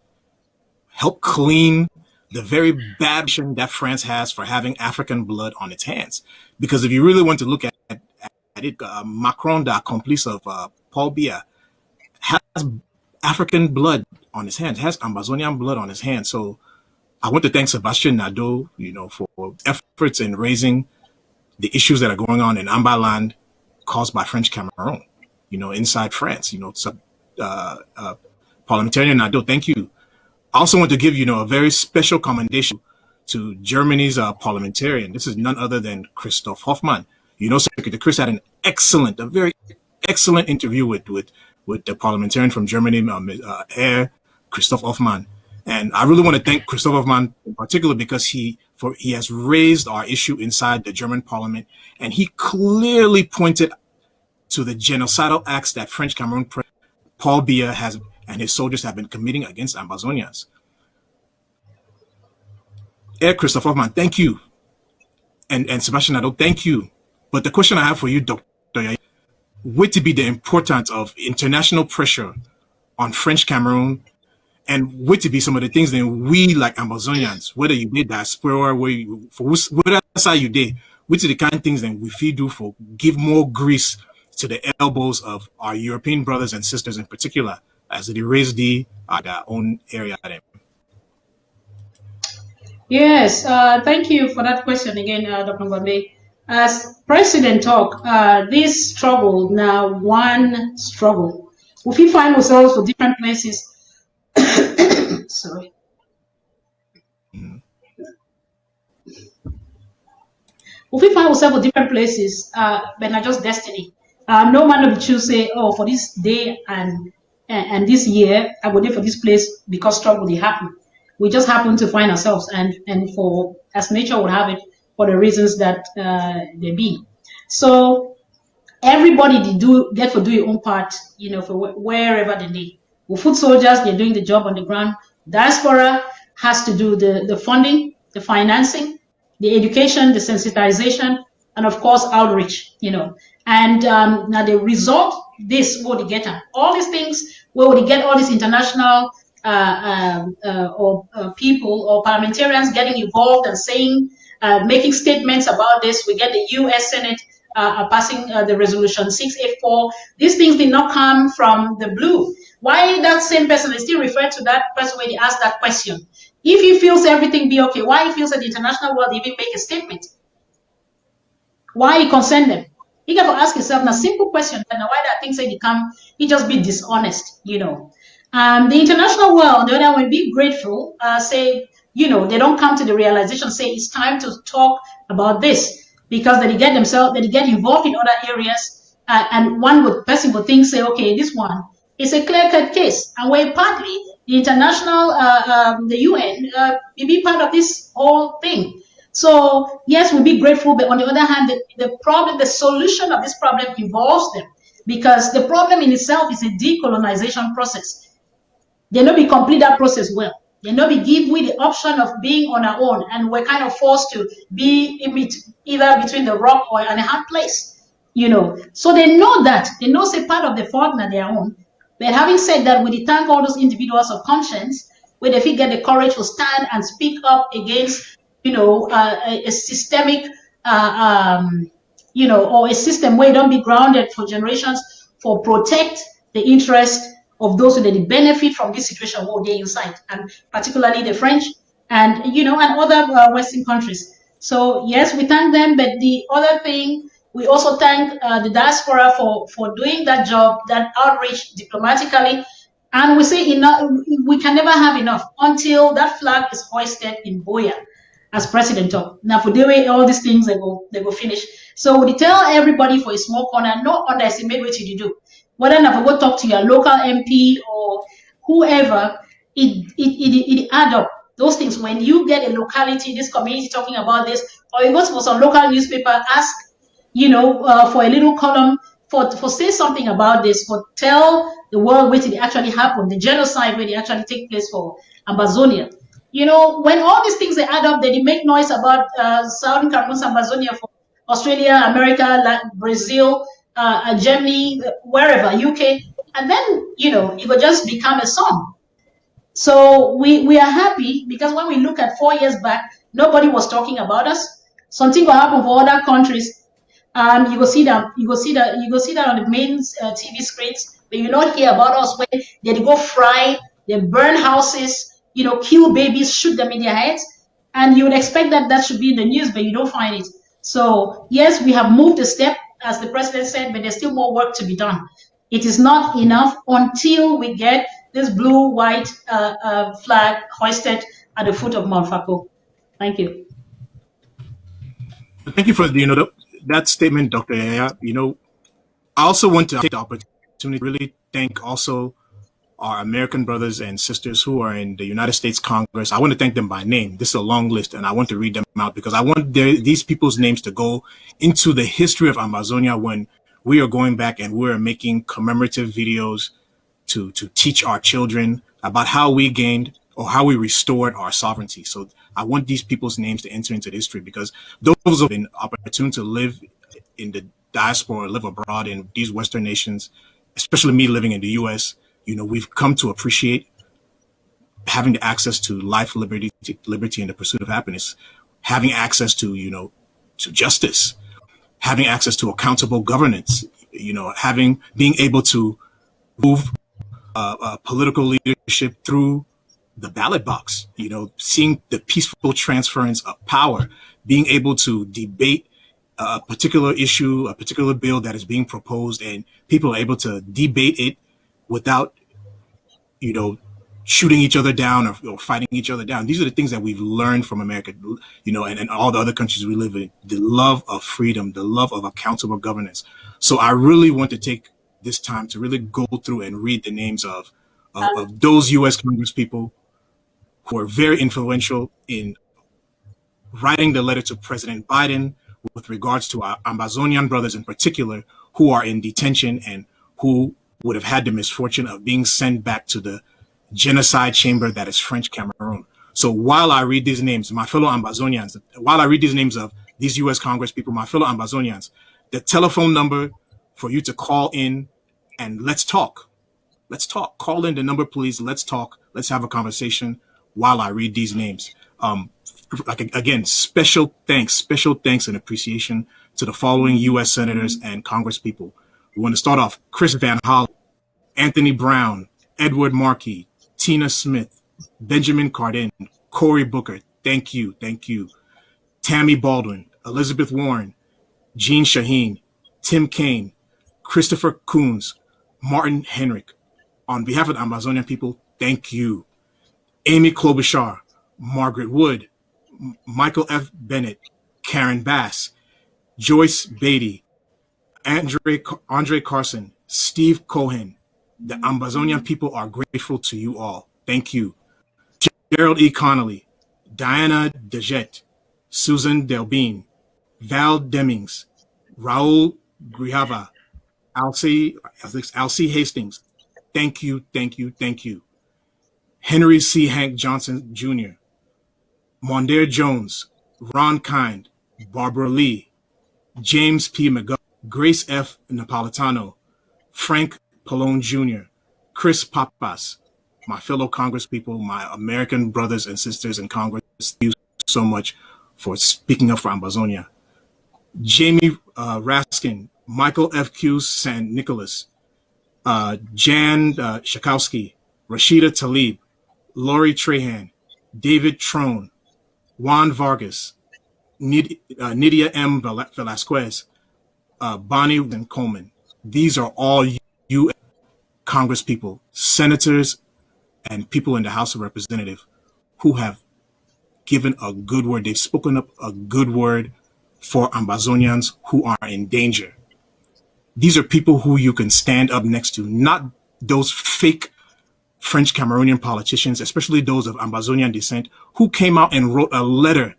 help clean the very bad vision that France has for having African blood on its hands. Because if you really want to look at it, Macron, the accomplice of Paul Biya, has African blood on his hands, has Amazonian blood on his hands. So I want to thank Sebastian Nadeau, you know, for efforts in raising the issues that are going on in Amba land caused by French Cameroon, you know, inside France. You know, parliamentarian Nadeau, thank you. I also want to give, you know, a very special commendation to Germany's parliamentarian. This is none other than Christoph Hoffmann. You know, Secretary Chris had a very excellent interview with the parliamentarian from Germany, Christoph Hoffmann. And I really want to thank Christoph Hoffmann in particular because he has raised our issue inside the German parliament, and he clearly pointed to the genocidal acts that French Cameroon President Paul Biya and his soldiers have been committing against Amazonians. Christoph Hoffmann, thank you. And Sebastian Nadeau, thank you. But the question I have for you, Dr. Yaya, would to be the importance of international pressure on French Cameroon, and would to be some of the things that we like Amazonians, whether you did diaspora, whatever side you did, which are the kind of things that we feel do for give more grease to the elbows of our European brothers and sisters in particular, as they raise their own area. Yes, thank you for that question again, Dr. Ngombe. As President talk, this struggle now one struggle. If we find ourselves for different places, sorry. If we find ourselves for different places, but not just destiny. No man will choose say, oh, for this day and this year, I go there for this place because struggle they happen. We just happen to find ourselves, and for as nature would have it, for the reasons that they be. So everybody get to do your own part, you know, for wherever they need. With foot soldiers, they're doing the job on the ground. Diaspora has to do the funding, the financing, the education, the sensitization, and of course outreach, you know. And now the result, this what they get all these things where would they get all these international people or parliamentarians getting involved and saying, making statements about this. We get the U.S. Senate passing the resolution 684. These things did not come from the blue. Why that same person is still referred to that person when he asked that question? If he feels everything be okay, why he feels that the international world even make a statement? Why he concern them? He got to ask himself a simple question. And why that thing say he just be dishonest, you know? The international world, on the other hand, will be grateful, say, you know, they don't come to the realization, say it's time to talk about this because they get involved in other areas, and person would think, say, okay, this one is a clear-cut case, and where partly the international, the UN, will be part of this whole thing. So yes, we'll be grateful, but on the other hand, the solution of this problem involves them, because the problem in itself is a decolonization process. They not be complete that process well. They not be give we the option of being on our own, and we're kind of forced to be either between the rock or in a hard place. So they know that. They know say part of the fault na their own. But having said that, we thank all those individuals of conscience where they feel get the courage to stand and speak up against, a systemic, or a system where it don't be grounded for generations for protect the interest of those who they benefit from this situation where they inside, and particularly the French and and other Western countries. So yes, we thank them, but the other thing we also thank the diaspora for doing that job, that outreach diplomatically, and we say enough. We can never have enough until that flag is hoisted in Boya, as president talk. Now for doing all these things, they go finish. So we tell everybody for a small corner, not underestimate what you do. Whether not go talk to your local MP or whoever, it add up. Those things, when you get a locality, this community talking about this, or you go to some local newspaper, ask, for a little column, for say something about this, for tell the world where it actually happened, the genocide where it actually take place for Amazonia. When all these things they add up, they make noise about Southern Cameroon, Amazonia, for Australia, America, like Brazil, Germany, wherever, UK, and then it will just become a song. So we are happy because when we look at 4 years back, nobody was talking about us. Something will happen for other countries, and you go see that on the main TV screens, but you not hear about us when they go fry, they burn houses, kill babies, shoot them in their heads, and you would expect that should be in the news, but you don't find it. So yes, we have moved a step, as the president said, but there's still more work to be done. It is not enough until we get this blue-white flag hoisted at the foot of Mount Sako. Thank you. Thank you for that statement, Dr. Yaya. I also want to take the opportunity to really thank also our American brothers and sisters who are in the United States Congress. I want to thank them by name. This is a long list, and I want to read them out because I want these people's names to go into the history of Amazonia when we are going back and we're making commemorative videos to teach our children about how we gained or how we restored our sovereignty. So I want these people's names to enter into history because those who have been opportune to live in the diaspora, live abroad in these Western nations, especially me living in the U.S., we've come to appreciate having the access to life, liberty, and the pursuit of happiness, having access to, to justice, having access to accountable governance, being able to move political leadership through the ballot box, seeing the peaceful transference of power, being able to debate a particular issue, a particular bill that is being proposed, and people are able to debate it without, shooting each other down or fighting each other down. These are the things that we've learned from America, and all the other countries we live in, the love of freedom, the love of accountable governance. So I really want to take this time to really go through and read the names of those U.S. Congress people who are very influential in writing the letter to President Biden with regards to our Amazonian brothers in particular, who are in detention and who would have had the misfortune of being sent back to the genocide chamber that is French Cameroon. So while I read these names, my fellow Amazonians, while I read these names of these U.S. Congress people, my fellow Amazonians, the telephone number for you to call in and let's talk. Let's talk. Call in the number, please. Let's talk. Let's have a conversation while I read these names. Again, special thanks and appreciation to the following U.S. senators and Congress people. We want to start off: Chris Van Hollen, Anthony Brown, Edward Markey, Tina Smith, Benjamin Cardin, Cory Booker. Thank you. Tammy Baldwin, Elizabeth Warren, Jean Shaheen, Tim Kaine, Christopher Coons, Martin Henrik. On behalf of the Amazonian people, thank you. Amy Klobuchar, Margaret Wood, Michael F. Bennett, Karen Bass, Joyce Beatty, Andre Carson, Steve Cohen. The Amazonian people are grateful to you all. Thank you. Gerald E. Connolly, Diana Dejet, Susan Delbene, Val Demings, Raul Grijalva, Alcee Hastings. Thank you. Henry C. Hank Johnson Jr., Mondaire Jones, Ron Kind, Barbara Lee, James P. McGovern, Grace F. Napolitano, Frank Pallone Jr., Chris Papas, my fellow Congress people, my American brothers and sisters in Congress, thank you so much for speaking up for Ambazonia. Jamie Raskin, Michael F.Q. San Nicholas, Jan Shakowski, Rashida Tlaib, Lori Trahan, David Trone, Juan Vargas, Nydia M. Velasquez, Bonnie and Coleman. These are all you Congress people, senators, and people in the House of Representatives who have given a good word. They've spoken up a good word for Ambazonians who are in danger. These are people who you can stand up next to, not those fake French Cameroonian politicians, especially those of Ambazonian descent, who came out and wrote a letter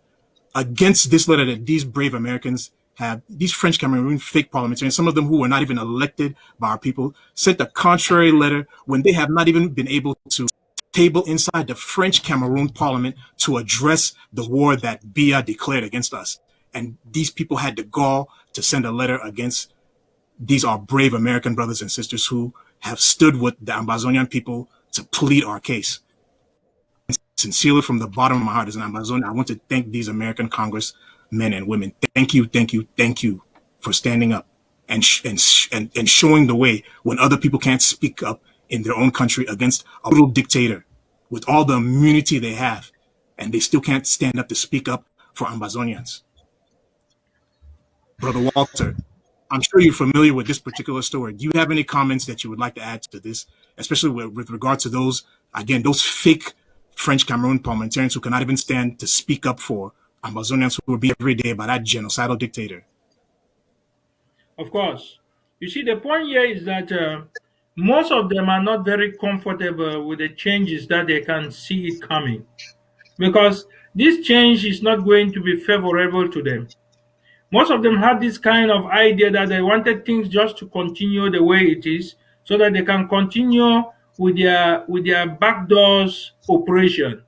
against this letter that these brave Americans have. These French Cameroon fake parliamentarians, some of them who were not even elected by our people, sent a contrary letter when they have not even been able to table inside the French Cameroon parliament to address the war that Biya declared against us. And these people had the gall to send a letter against these are brave American brothers and sisters who have stood with the Ambazonian people to plead our case. Sincerely, from the bottom of my heart as an Ambazonian, I want to thank these American congressmen and women. Thank you, thank you, thank you for standing up and showing the way when other people can't speak up in their own country against a little dictator with all the immunity they have, and they still can't stand up to speak up for Ambazonians. Brother Walter, I'm sure you're familiar with this particular story. Do you have any comments that you would like to add to this, especially with regard to those, again, those fake French Cameroon parliamentarians who cannot even stand to speak up for Ambazonians who will be every day by that genocidal dictator? Of course. You see, the point here is that most of them are not very comfortable with the changes that they can see it coming, because this change is not going to be favorable to them. Most of them had this kind of idea that they wanted things just to continue the way it is so that they can continue with their backdoors operation.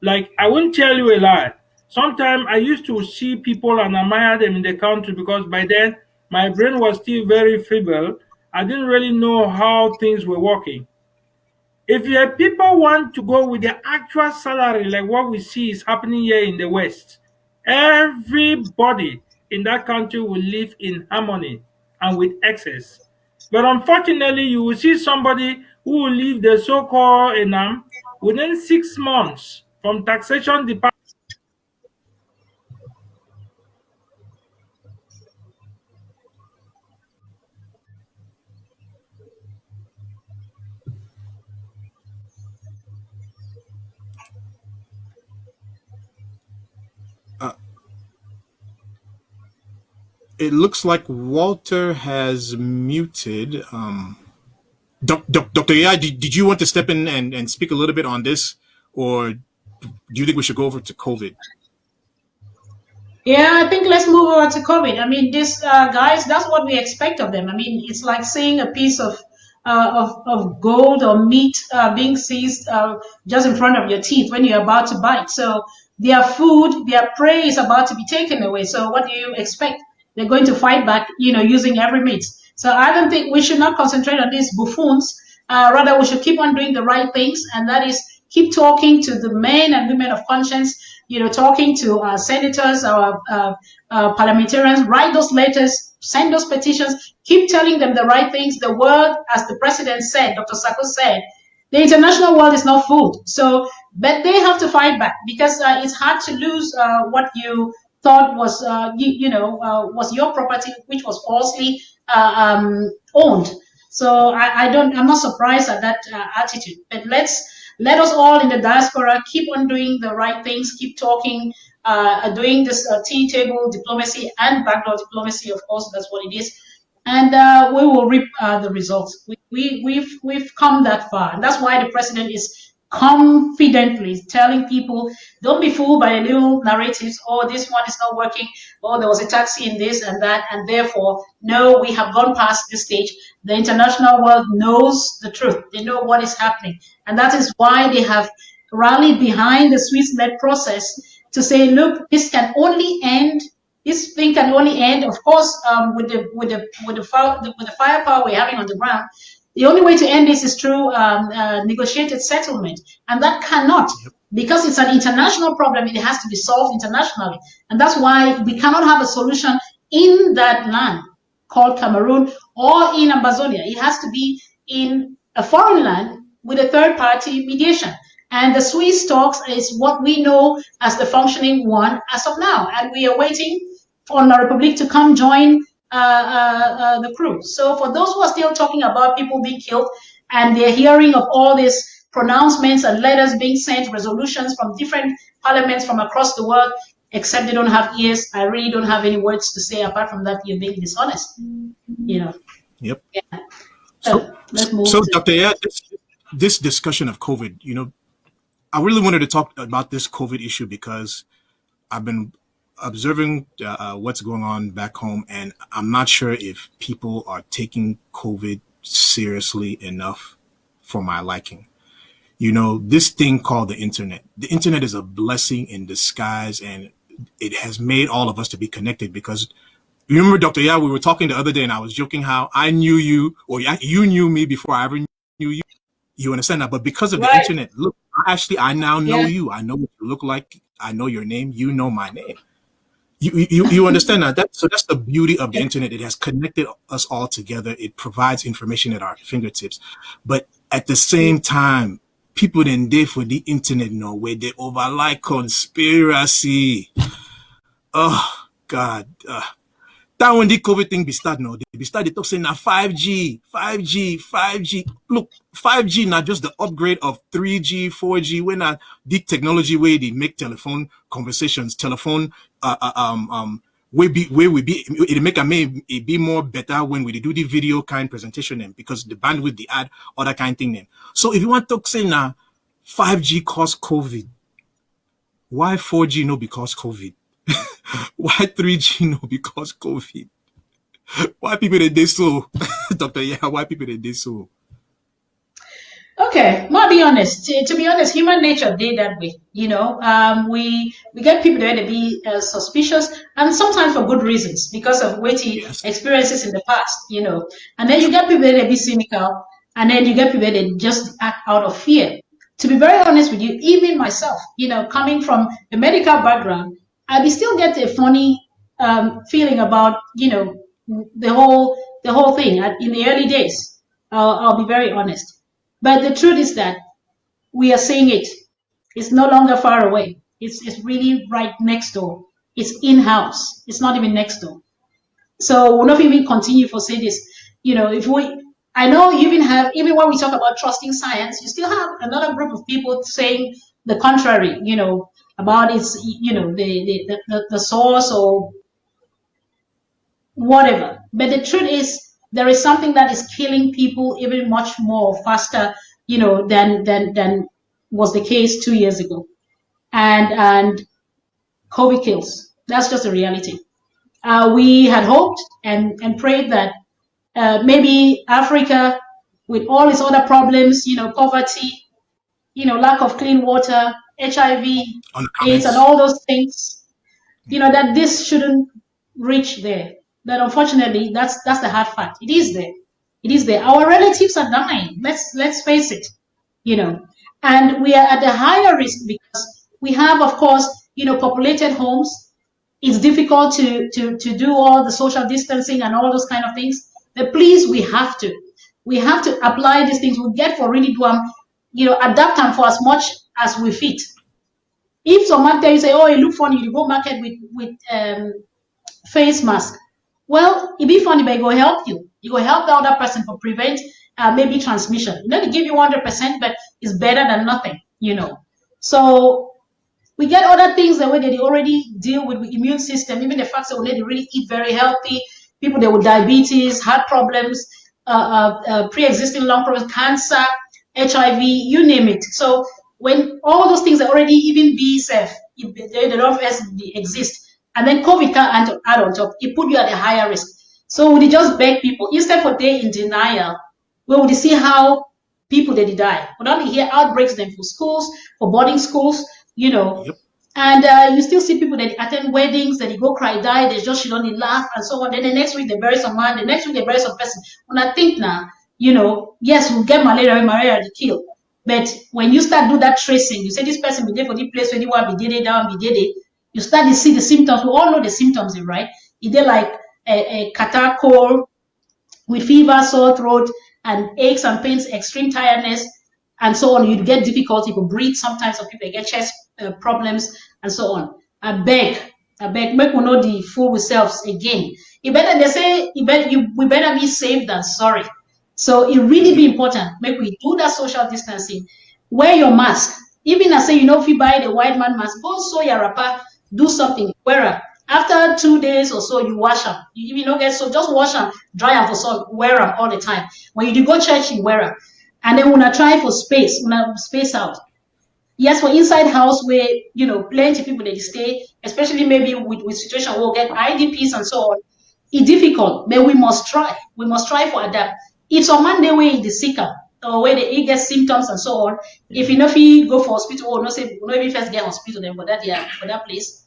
Like, I won't tell you a lie. Sometimes I used to see people and admire them in the country because by then my brain was still very feeble. I didn't really know how things were working. If your people want to go with the actual salary, like what we see is happening here in the West, everybody in that country will live in harmony and with excess. But unfortunately, you will see somebody who will leave the so-called Enam within 6 months from taxation department. It looks like Walter has muted. Dr. AI, did you want to step in and speak a little bit on this, or do you think we should go over to COVID? Yeah, I think let's move over to COVID. I mean, these guys, that's what we expect of them. I mean, it's like seeing a piece of gold or meat being seized just in front of your teeth when you're about to bite. So their food, their prey is about to be taken away. So what do you expect? They're going to fight back, using every means. So I don't think we should not concentrate on these buffoons. Rather, we should keep on doing the right things, and that is keep talking to the men and women of conscience, talking to our senators, our parliamentarians, write those letters, send those petitions, keep telling them the right things. The world, as the president said, Dr. Sako said, the international world is not fooled. So, but they have to fight back because it's hard to lose what you thought was, was your property, which was falsely owned. So I'm not surprised at that attitude. But let us all in the diaspora keep on doing the right things, keep talking, doing this tea table diplomacy and backdoor diplomacy. Of course, that's what it is, and we will reap the results. We've come that far, and that's why the president is confidently telling people, don't be fooled by little narratives. Oh, this one is not working. Oh, there was a taxi in this and that, and therefore, no, we have gone past this stage. The international world knows the truth. They know what is happening, and that is why they have rallied behind the Swiss-led process to say, look, this can only end this thing can only end, of course, with the firepower we're having on the ground. The only way to end this is through negotiated settlement, and that cannot, because it's an international problem. It has to be solved internationally, and that's why we cannot have a solution in that land called Cameroon or in Ambazonia. It has to be in a foreign land with a third-party mediation. And the Swiss talks is what we know as the functioning one as of now, and we are waiting for La Republique to come join the crew. So for those who are still talking about people being killed, and they're hearing of all these pronouncements and letters being sent, resolutions from different parliaments from across the world, except they don't have ears, I really don't have any words to say apart from that you're being dishonest. Yep. Yeah. So let's move. So Dr. Yeah, this discussion of COVID, I really wanted to talk about this COVID issue because I've been observing what's going on back home, and I'm not sure if people are taking COVID seriously enough for my liking. This thing called the internet. The internet is a blessing in disguise, and it has made all of us to be connected because you remember, Dr. Yeah, we were talking the other day and I was joking how I knew you or you knew me before I ever knew you. You understand that? But because of the internet, look, I now know you. I know what you look like. I know your name. You know my name. You understand that? So that's the beauty of the internet. It has connected us all together. It provides information at our fingertips. But at the same time, people then there for the internet, where they overlay conspiracy. Oh God. That when the COVID thing be start now, they be start, they talk saying now 5G. Look, 5G not just the upgrade of 3G, 4G, when the technology where they make telephone conversations, telephone where we be it make it be more better when we do the video kind presentation then, because the bandwidth they add other kind thing then. So if you want to talk say now 5G cause COVID, why 4G no because COVID? Why 3G no because COVID? Why people they did so? Dr. Yeah, why people they did so? Okay, I'll be honest. To be honest, human nature did that way. We get people there to be suspicious, and sometimes for good reasons because of witty experiences in the past. And then you get people there to be cynical, and then you get people there that just act out of fear. To be very honest with you, even myself, coming from a medical background, I still get a funny feeling about the whole thing in the early days. I'll be very honest. But the truth is that we are seeing it. It's no longer far away. It's really right next door. It's in-house. It's not even next door. So we'll not even continue for say this. I know you even when we talk about trusting science, you still have another group of people saying the contrary, about its, the source or whatever. But the truth is, there is something that is killing people even much more faster, than was the case 2 years ago. And COVID kills. That's just a reality. We had hoped and prayed that maybe Africa, with all its other problems, poverty, lack of clean water, HIV, AIDS, and all those things, that this shouldn't reach there. But unfortunately, that's the hard fact. It is there. It is there. Our relatives are dying. Let's face it. And we are at a higher risk because we have, of course, populated homes. It's difficult to do all the social distancing and all those kind of things. But please, we have to apply these things. We get for really do adapt them for as much as we fit. If someone tell you say, oh, it look funny, you go market with face mask. Well, it be funny, but it will help you. It will help the other person to prevent maybe transmission. Not to give you 100%, but it's better than nothing, So we get other things the way that they already deal with the immune system, even the fact that they really eat very healthy, people that with diabetes, heart problems, pre-existing lung problems, cancer, HIV, you name it. So when all those things are already even be safe, they don't exist. And then COVID can add on top. It put you at a higher risk. So we just beg people, instead for they in denial, we would see how people they die. We don't hear outbreaks then for schools, for boarding schools, Yep. And you still see people that attend weddings, that they go cry, die, they just shit on, they laugh, and so on. Then the next week they bury some man, the next week they bury some person. When I think now, yes, we'll get malaria to kill. But when you start do that tracing, you say this person be there for this place, where anyone be there, down, be there, you start to see the symptoms. We all know the symptoms, right? Is there like a catarrh, cold, with fever, sore throat, and aches and pains, extreme tiredness, and so on. You get difficulty to breathe. Sometimes some people get chest problems and so on. I beg, make we know the fool ourselves again. It better they say we better be safe than sorry. So it really be important. Make we do that social distancing. Wear your mask. Even I say if you buy the white man mask, go sew your wrapper, do something, wear it. After 2 days or so, you wash them. You don't get so just wash them, dry them for sun, wear them all the time. When you do go church, you wear them. And then when I try for space, when I space out. Yes, for inside house where plenty people they stay, especially maybe with situation we'll get IDPs and so on. It's difficult, but we must try. We must try for adapt. If some man they way the sicker or where they get symptoms and so on, if you go for hospital or no say no even first get hospital then for that place.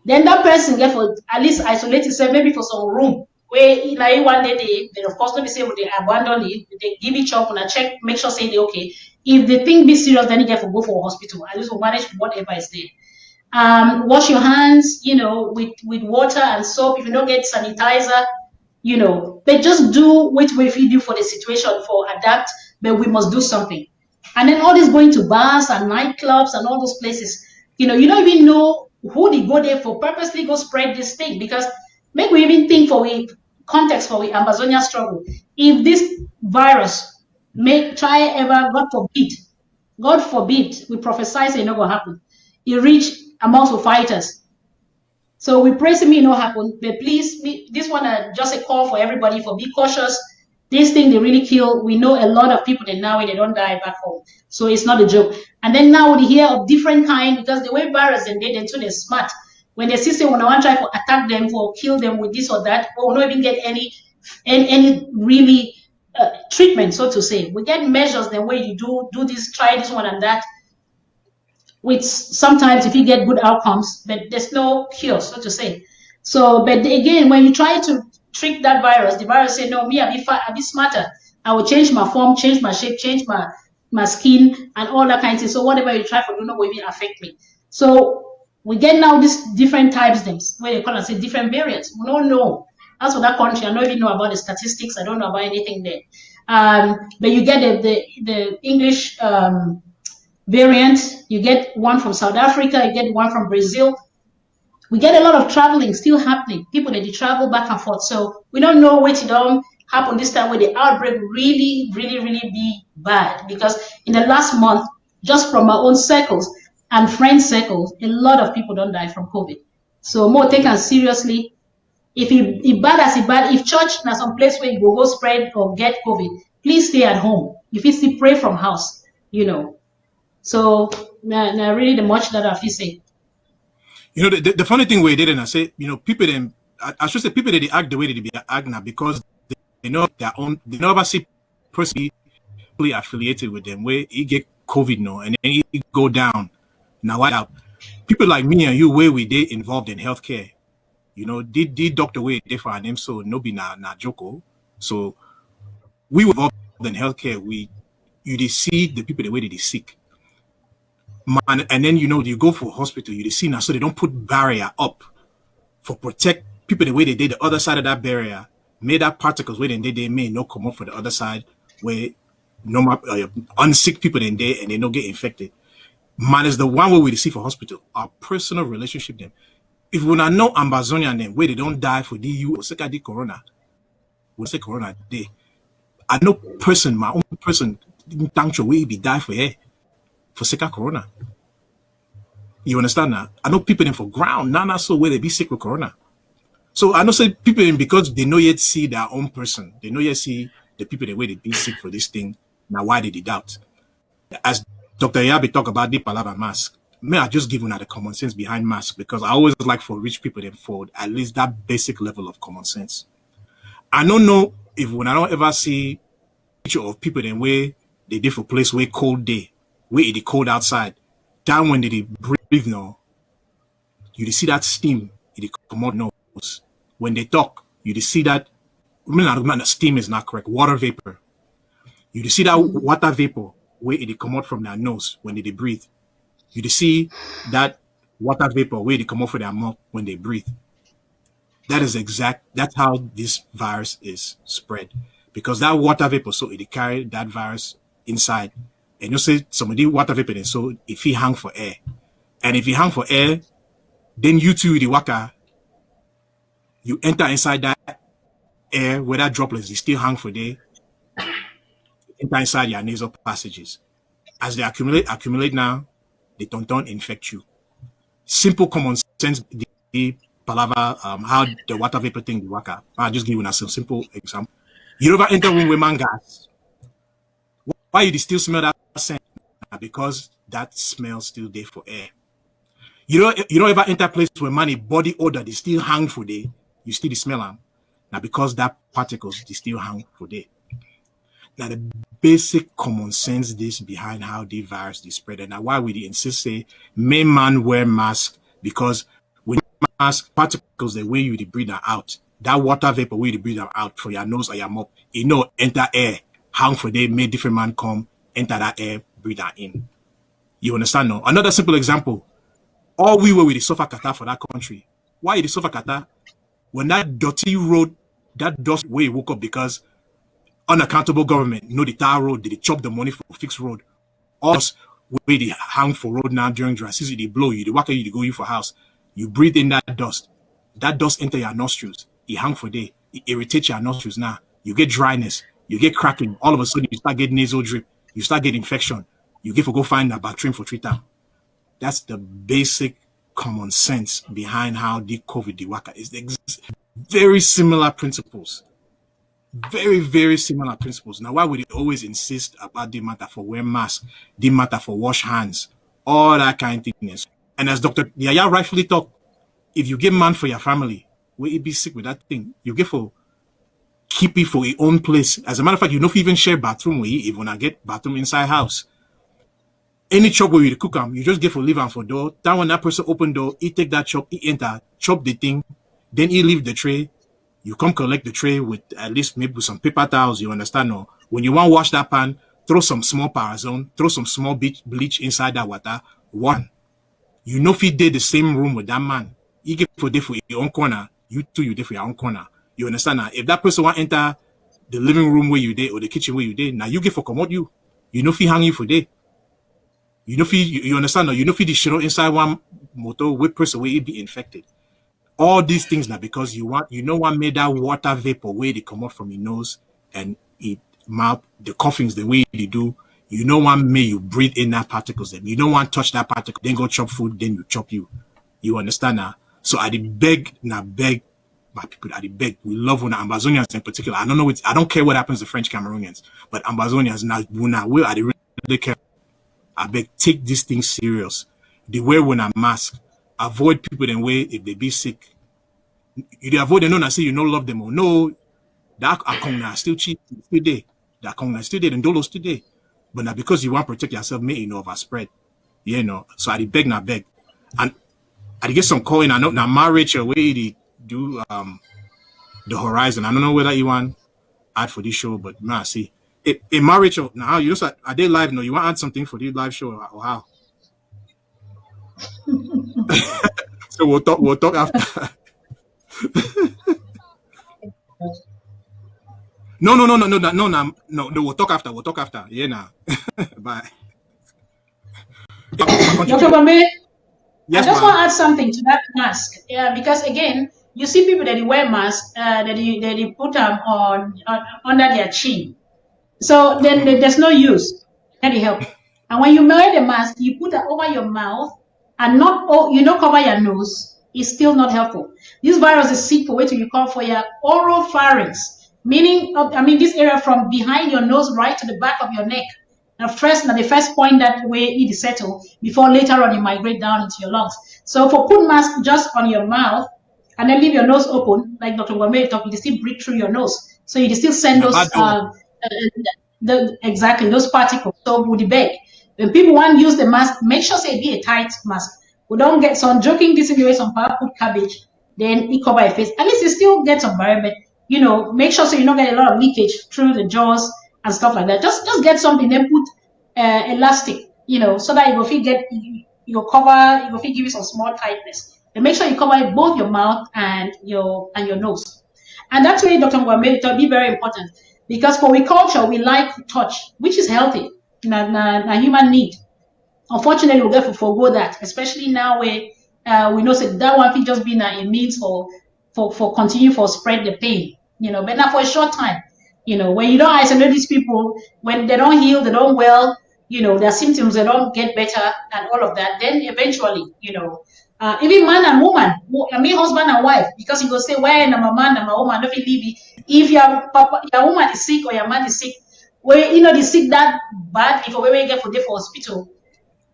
Then that person get for at least isolate himself maybe for some room where like one day they of course not be say they abandon it, they give it chop and I check, make sure say they okay. If the thing be serious, then you get to go for a hospital. At least we'll manage whatever is there. Wash your hands, with water and soap. If you don't get sanitizer, but just do what we do for the situation for adapt, but we must do something. And then all this going to bars and nightclubs and all those places, you don't even know who they go there for, purposely go spread this thing because make we even think for we context for the Amazonia struggle. If this virus may try ever, God forbid, we prophesy it's not gonna happen. It reach amongst the fighters. So we pray it not happen, but please, this one just a call for everybody for be cautious. This thing they really kill. We know a lot of people that now they don't die back home, so it's not a joke. And then now we hear of different kind because the way virus and they too they're smart. When the system when I want to try to attack them or kill them with this or that, we will not even get any really treatment, so to say. We get measures the way you do this, try this one and that. Which sometimes if you get good outcomes, but there's no cure, so to say. So, but again, when you try to trick that virus, the virus say, no, me, I'll be smarter. I will change my form, change my shape, change my skin, and all that kind of thing. So whatever you try for, do not will even affect me. So we get now these different types, where they call us say different variants. We don't know. As for that country, I don't even know about the statistics. I don't know about anything there. But you get the English variant. You get one from South Africa. You get one from Brazil. We get a lot of traveling still happening. People that they travel back and forth. So we don't know what don't happen this time where the outbreak really, really, really be bad. Because in the last month, just from our own circles and friend circles, a lot of people don't die from COVID. So more taken seriously. If bad, if church now some place where you go spread or get COVID, please stay at home. If you still pray from house, So now really the much that I feel say. The funny thing we did, and I say, people then I should say people that they act the way they be act now because they know their own, they never see personally affiliated with them where he get COVID now and then he go down. Now what up? People like me and you where we they involved in healthcare. Did doctor way they for name so no be na joko. So we were involved in healthcare. You see the people the way they sick. Man, and then you go for hospital, you see now so they don't put barrier up for protect people the way they did the other side of that barrier, made that particles where they may not come up for the other side where normal unsick people in there and they don't get infected. Man is the one way we see for hospital, our personal relationship them. If we not know Ambazonia them where they don't die for DU or second D corona, we say corona day. I know my own person didn't thank you way be die for here. For second corona. You understand that? I know people in for ground, not so where they be sick with corona. So I know say people in because they know yet see their own person. They know yet see the people the way they be sick for this thing. Now why did they doubt? As Dr. Yabi talk about the palava mask, may I just give you the common sense behind mask because I always like for rich people to afford at least that basic level of common sense. I don't know if when I don't ever see picture of people in way they did for place where cold day. Where it cold outside. Down when they breathe now. you see that steam, it come out nose. When they talk, you see that, steam is not correct, water vapor. You see that water vapor where it come out from their nose when they breathe. You see that water vapor where it come out from their mouth when they breathe. That's how this virus is spread. Because that water vapor, so it carry that virus inside. And you say somebody water vapor, and so if he hang for air. And if he hang for air, then you too, the waka, you enter inside that air where that droplets, they still hang for there, enter inside your nasal passages. As they accumulate now, they don't infect you. Simple common sense, the palaver, how the water vapor thing the waka. I'll just give you a simple example. You ever enter room with man gas? Why you still smell that scent? Because that smell still there for air. You don't ever enter place where money body odor they still hang for day. You still smell them. Now because that particles they still hang for day. Now the basic common sense this behind how the virus is spread. And now why we insist say may man wear mask, because when you mask particles the way you breathe them out, that water vapor where you breathe them out for your nose or your mouth, enter air, hang for day, may different man come, enter that air, breathe that in. You understand now? Another simple example. All we were with the suffer kata for that country. Why the suffer kata? When that dirty road, that dust where you woke up because unaccountable government, the tar road, they chop the money for fixed road. All where they hang for road now during dry season, they blow you, they walk you, they go you for house. You breathe in that dust. That dust enter your nostrils. It hang for day. It irritates your nostrils now. You get dryness. You get cracking. All of a sudden, you start getting nasal drip. You start getting infection. You get to go find a bacterium for treatment. That's the basic common sense behind how the COVID the waka is. Very similar principles. Very, very similar principles. Now, why would they always insist about the matter for wear mask, the matter for wash hands, all that kind of things? And as Dr. Yaya rightfully talked, if you get man for your family, will it be sick with that thing? You get for keep it for your own place. As a matter of fact, you know if you even share bathroom with you, if when I get bathroom inside house. Any chop where you cook them, you just get for leave and for door. That when that person open door, he take that chop, he enter, chop the thing, then he leave the tray. You come collect the tray with at least maybe some paper towels, you understand? No? When you want to wash that pan, throw some small parazone, throw some small bleach inside that water. One, you know if he did the same room with that man, he get for day for your own corner, you too, you did for your own corner. You understand? Now, if that person want to enter the living room where you did or the kitchen where you did, now you get for commode you. You know if he hang you for day. You know if you understand? No? You know if he show inside one motor, which person will be infected. All these things now because you want made that water vapor where they come out from your nose and it mouth, the coughings the way they do. You know what may you breathe in that particles. Then you don't want to touch that particle. Then go chop food. Then you chop you. You understand now? So I beg my people. I beg. We love one Ambazonians in particular. I don't know. I don't care what happens to French Cameroonians, but Ambazonians now we are really care. I beg, take this thing serious. They wear when a mask. Avoid people in way if they be sick. You avoid them, not say you don't love them or no. That akong still cheap, still there. That akong still there, and dolo still there. But now because you want to protect yourself, may overspread. So I beg. And I get some calling. I know now marriage or way they do the horizon. I don't know whether you want add for this show, but nah, see. A marriage now you know are they live now? You want to add something for the live show or how? So we'll talk after. No, we'll talk after. Yeah, now. Bye. Dr. Bambe, Yes, I just ma'am. want to add something to that mask. Yeah, because again, you see people that wear masks, that they put them on under their chin. So then there's no use. Any help. And when you wear the mask, you put that over your mouth and not cover your nose. It's still not helpful. This virus is sick for wait till you come for your oropharynx, meaning this area from behind your nose right to the back of your neck. Now the first point that way it is settled before later on you migrate down into your lungs. So for put mask just on your mouth and then leave your nose open, like Dr. Wame talked, you still breathe through your nose. So you still send those exactly those particles. So would beg when people want to use the mask, make sure say it be a tight mask. We don't get some joking this way, some power put cabbage, then it cover your face. At least you still get some environment. Make sure so you don't get a lot of leakage through the jaws and stuff like that. Just get something, then put elastic, so that you go feel get you cover, you go feel give you some small tightness. And make sure you cover both your mouth and your nose. And that's where Dr. Mwame will be very important. Because for we culture, we like touch, which is healthy, na human need. Unfortunately, we get to forgo that, especially now where we know that one thing just being a means for continue for spread the pain, but not for a short time. When you don't isolate these people, when they don't heal, they don't well, their symptoms, they don't get better and all of that, then eventually, even man and woman, husband and wife, because you go say, why am a man and a woman, don't leave it. If your woman is sick or your man is sick, where the sick that bad, if where you get for hospital,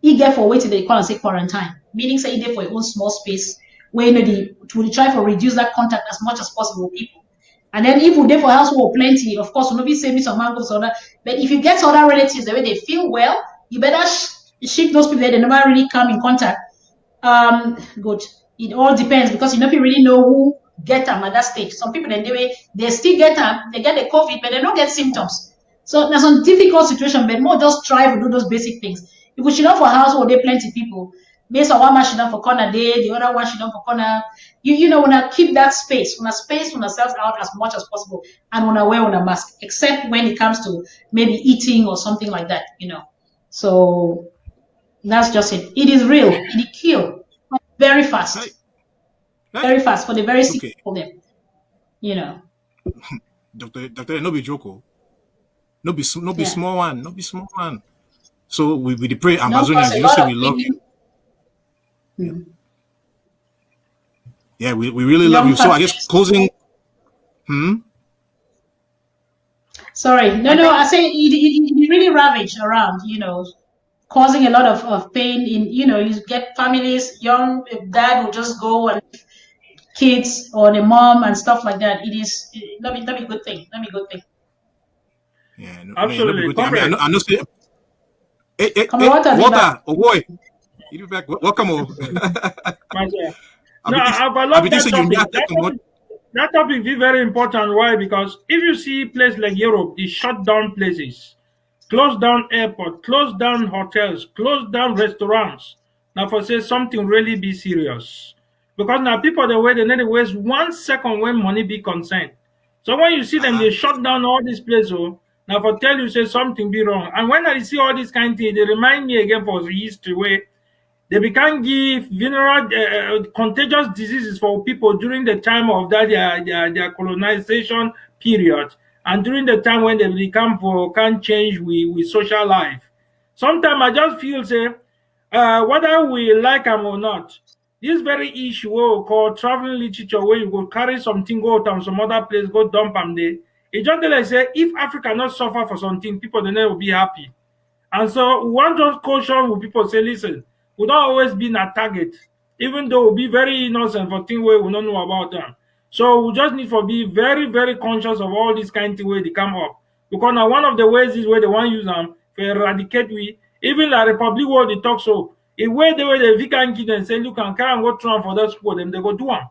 he get for waiting they call and say quarantine, meaning say he there for your own small space where to try to reduce that contact as much as possible with people. And then if we there for household plenty, of course, we'll not be saving some mangoes or that. But if you get other relatives the way they feel well, you better ship those people that they never really come in contact. Good. It all depends because you really know who get them at that stage. Some people they still get them, they get the COVID, but they don't get symptoms. So there's some difficult situation, but more just try to do those basic things. If we should not for household, there plenty people. Based on one man should done for corner day, the other one should done for corner. Wanna keep that space, wanna space yourself out as much as possible, and wanna wear a mask, except when it comes to maybe eating or something like that. So that's just it. It is real. It kill very fast, very fast for the very sick for them. Doctor, no be joke. No be small one. No be small one. So we pray Amazonians, you say we love you. Yeah, we really love you. So I guess closing. Sorry, no. I say it really ravaged around. Causing a lot of pain in. You get families, young dad will just go and kids or the mom and stuff like that. It is not be a good thing. Not be a good thing. Yeah, no, absolutely. I know. Water, oh boy, you back? Welcome. No, I love that topic. That topic is very important. Why? Because if you see places like Europe, they shut down places, close down airport, close down hotels, close down restaurants. Now, for say something really be serious, because now people the way they need to waste 1 second when money be concerned. So when you see them, they shut down all these places. Now, for tell you say something be wrong, and when I see all these kind of things, they remind me again for the history where they began give venereal contagious diseases for people during the time of that their colonization period, and during the time when they become for can change with social life. Sometimes I just feel say whether we like them or not, this very issue what we call traveling literature, where you go carry something go to some other place, go dump them there. It just like say if Africa not suffer for something, people then will be happy. And so we want just caution with people say, listen, we don't always be in a target, even though we be very innocent for things we don't know about them. So we just need to be very, very conscious of all these kind of things where they come up. Because now one of the ways is where they want to use them to eradicate we, even like Republic World they talk so. A way the way the vegan kid and say, look, and carry and go through for those people, then they go do them.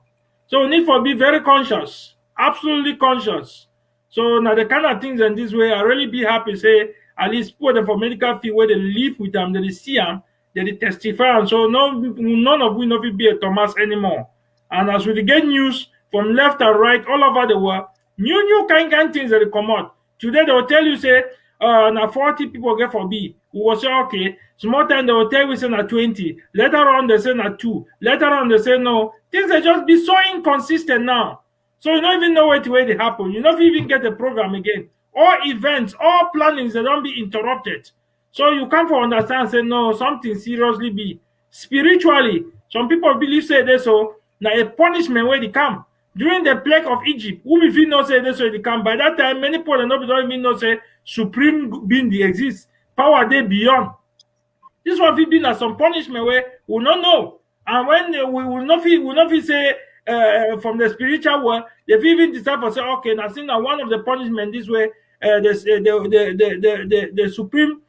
So we need to be very conscious, absolutely conscious. So now the kind of things in this way, I really be happy say at least put them for medical field where they live with them, they see them, they testify, and so none of we know will be a Thomas anymore. And as we get news from left and right all over the world, new kind of things that they come out. Today they will tell you say now 40 people get for B. We will say okay. Small time they will tell you say na 20. Later on they say na 2. Later on they say no. Things they just be so inconsistent now. So you don't even know where they happen. You don't even get the program again. All events, all plannings, they don't be interrupted. So you come for understand, say no, something seriously be. Spiritually, some people believe say this so now a punishment where they come. During the plague of Egypt, who if you know say this so they come. By that time, many people don't even know say supreme being they exist. Power they beyond. This one will be some punishment where we don't know. And when we will not feel say from the spiritual world, they've even decided to say, okay, now since now one of the punishment this way, the supreme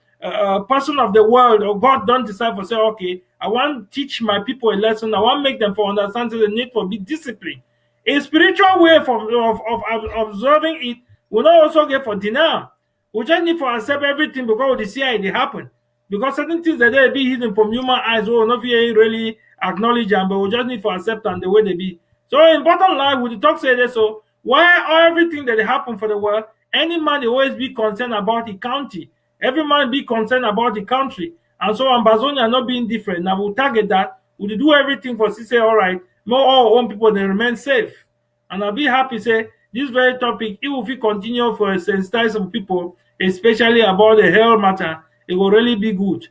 person of the world, or God don't decide for say, okay, I want to teach my people a lesson. I want to make them for understand the need for be discipline. A spiritual way of observing it will not also get for denial. We just need to accept everything because we see how it happen. Because certain things that they be hidden from human eyes, we will not really acknowledge them, but we just need to accept them the way they be. So in bottom line, with the talk say this, so why everything that happen for the world, any man dey always be concerned about the county. Every man be concerned about the country. And so Ambazonia not being different. Now we'll target that. We'll do everything for say, all right, more all own people they remain safe. And I'll be happy say this very topic, it will continue for sensitize some people, especially about the health matter. It will really be good.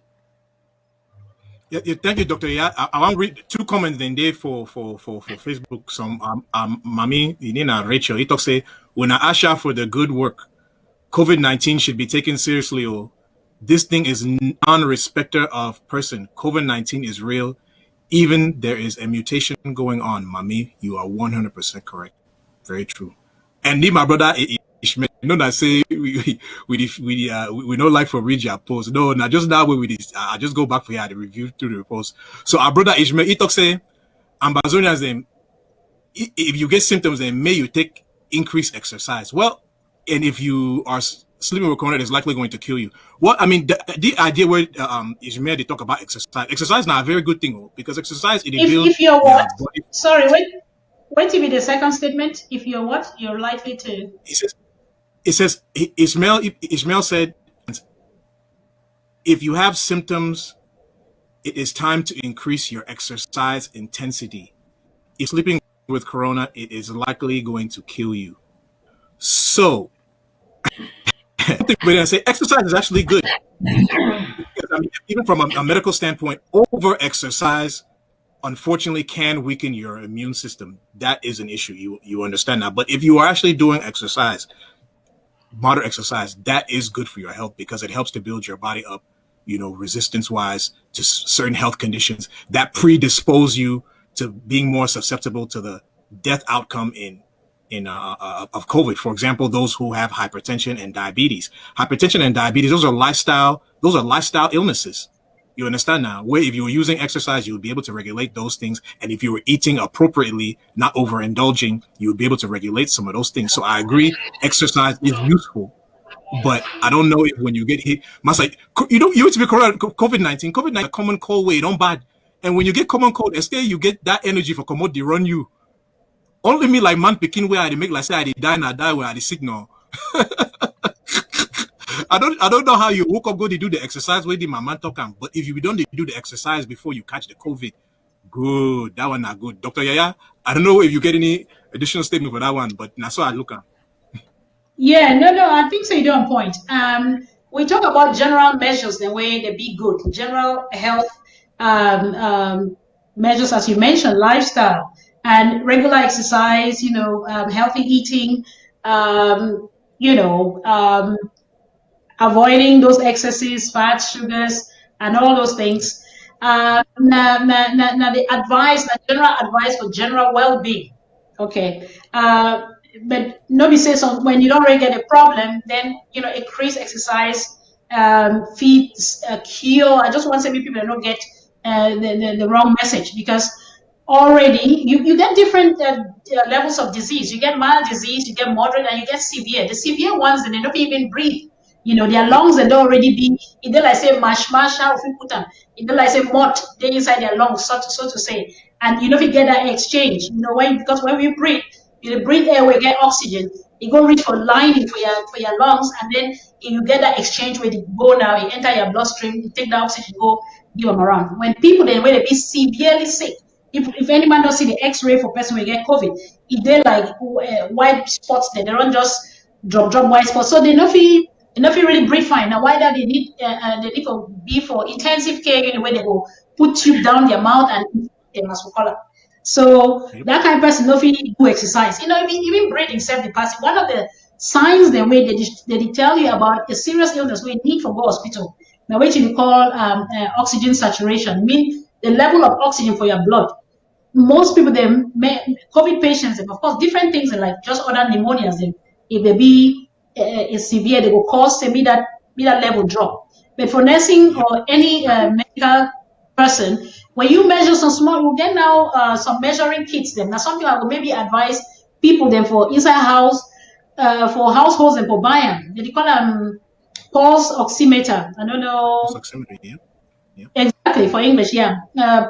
Yeah, thank you, Doctor. Yeah, I want to read two comments in there for Facebook. Some Mami Nina Rachel. He talks say when I ask you for the good work, COVID-19 should be taken seriously. Or this thing is non-respecter of person. COVID-19 is real. Even there is a mutation going on. Mami, you are 100% correct. Very true. And me, my brother Ishmael, you know that say we don't like for read your post. No, not just that way with this. I just go back for here the review through the post. So our brother Ishmael, he talk say Ambazonians them if you get symptoms, then may you take increased exercise. Well, and if you are sleeping with corona, it's likely going to kill you. Well, I mean, the idea where Ishmael they talk about exercise. Exercise is now a very good thing because exercise it builds If you're what? body. Sorry, wait to be the second statement. If you're what, you're likely to. It says Ishmael said, if you have symptoms, it is time to increase your exercise intensity. If sleeping with corona, it is likely going to kill you. So, but I say exercise is actually good. Because, I mean, even from a medical standpoint, over exercise, unfortunately, can weaken your immune system. That is an issue. You understand that. But if you are actually doing exercise, moderate exercise, that is good for your health because it helps to build your body up, resistance wise to certain health conditions that predispose you to being more susceptible to the death outcome of COVID. For example, those who have hypertension and diabetes. Hypertension and diabetes, those are lifestyle illnesses. You understand now, where if you were using exercise, you would be able to regulate those things. And if you were eating appropriately, not overindulging, you would be able to regulate some of those things. So I agree, exercise is useful. But I don't know if when you get hit, you used to be COVID-19. COVID-19 a common cold way, don't bad. And when you get common cold, instead you get that energy for commodity run you. Only me like man picking where I make like say I die and I die where I signal. I don't know how you woke up go to do the exercise where the my man talking, but if you don't do the exercise before you catch the COVID, good. That one not good. Dr. Yaya, I don't know if you get any additional statement for that one, but that's what I look at. Yeah, no, I think so. You're on point. We talk about general measures, the way they be good, general health measures, as you mentioned, lifestyle and regular exercise, healthy eating, avoiding those excesses, fats, sugars, and all those things. Now the advice, the general advice for general well-being. Okay. But nobody says so when you don't really get a problem, then increase exercise, feed, cure. I just want to say people that don't get the wrong message, because already you get different levels of disease. You get mild disease, you get moderate, and you get severe. The severe ones, they don't even breathe. Their lungs they don't already be. If they like say mash, how if you put them, if they like say mud, they inside their lungs, so to say. And if you get that exchange, because when we breathe. You breathe air, we get oxygen. You go reach for lining for your lungs, and then you get that exchange where you go now, you enter your bloodstream, you take the oxygen, go give them around. When people then when they be severely sick, if anyone don't see the X-ray for person who get COVID, if they like white spots, they don't just drop white spots, so they not feel really breathe fine. Now why that they need to be for intensive care, where they go put tube down their mouth and they must color. So that kind of person no fit do exercise. Even breathing self-depassing. One of the signs the way they tell you about a serious illness where you need to go hospital. Now what you call oxygen saturation. I mean the level of oxygen for your blood. Most people COVID patients, of course, different things like just other pneumonias. If they be severe, they will cause that level drop. But for nursing or any medical person, when you measure some small, you get now some measuring kits. Them now something I would maybe advise people then for inside house, for households and for buying. They call them pulse oximeter. I don't know. Oximetry, yeah. Yeah. Exactly, for English, yeah.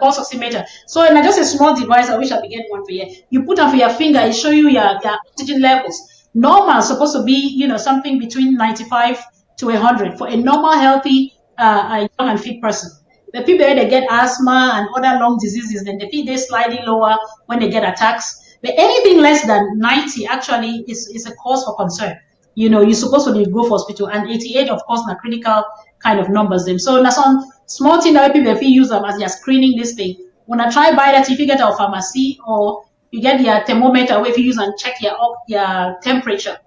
Pulse oximeter. So, and just a small device, I wish I could get one for you. You put on for your finger, it show you your oxygen levels. Normal is supposed to be, something between 95 to 100 for a normal, healthy, young and fit person. The people that they get asthma and other lung diseases, then the people they slightly lower when they get attacks. But anything less than 90 actually is a cause for concern. You're supposed to go for hospital, and 88, of course, na critical kind of numbers them. So that's some small thing that people if you use them as you're screening this thing. When I try buy that, if you get our pharmacy or you get your thermometer, where if you use and check your temperature,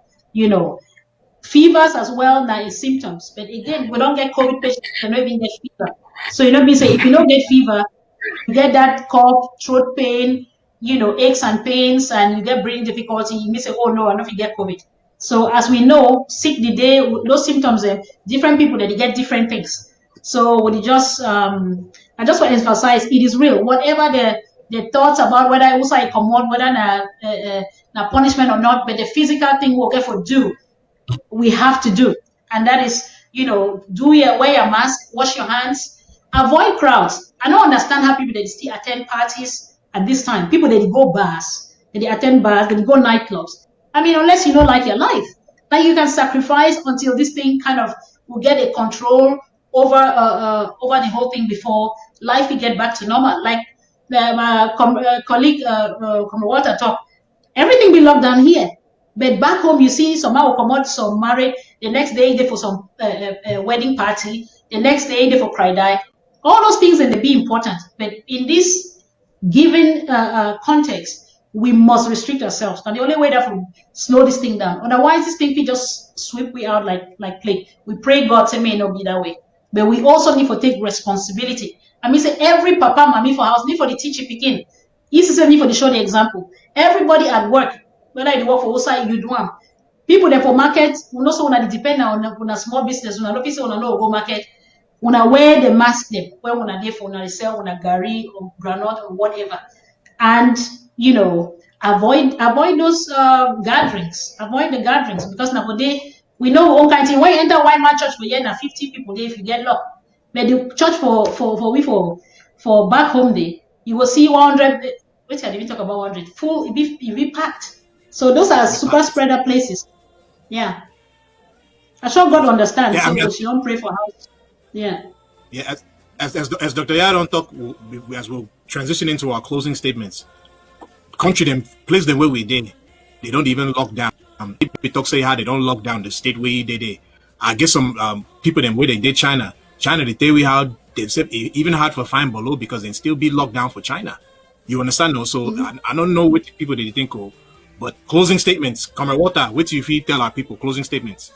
fevers as well. Now is symptoms, but again, we don't get COVID patients can not even get fever. So say if you don't get fever, you get that cough, throat pain, aches and pains, and you get breathing difficulty. You may say, oh no, I don't get COVID. So as we know, sick the day, those symptoms, different people that they get different things. So I just want to emphasize it is real. Whatever the thoughts about whether also I come on, whether na punishment or not, but the physical thing we'll get for do, we have to do. And that is, wear your mask, wash your hands, avoid crowds. I don't understand how people that still attend parties at this time. People that go bars, that they attend bars, that they go nightclubs. I mean, unless you don't like your life, like you can sacrifice until this thing kind of will get a control over the whole thing before life will get back to normal. Like my colleague Walter talked, everything be locked down here, but back home you see somehow come out some married, the next day they for some wedding party, the next day they for cry die. All those things and they be important, but in this given context, we must restrict ourselves. And the only way that will slow this thing down. Otherwise, this thing can just sweep we out like plague. We pray God say may not be that way. But we also need to take responsibility. I mean, say every papa, mommy for house, need for the teacher picking. This is need for the show the example. Everybody at work, whether you work for outside, you do them. People that for market, we also want to depend on a small business. We don't know go market. We wear the mask them. Where we there for we sell on a gari or granite or whatever. And avoid those gatherings. Avoid the gatherings because nowadays we know all kinds of when you enter white man church for year 50 people there if you get luck. But the church for back home day, you will see 100. Wait, I didn't talk about 100. Full, it be packed. So those are super spreader places. Yeah, I'm sure God understands. Yeah, so she don't pray for house. Yeah. Yeah, as Dr. Yaron talk, as we'll transition into our closing statements, country them, place them where we did. They don't even lock down. People talk say how they don't lock down the state where they did. I guess some people them where they did China, they tell we how they said even hard for fine below because they still be locked down for China. You understand? No, so I don't know what people they think of, but closing statements. Comrade Water, what do you feel tell our people? Closing statements.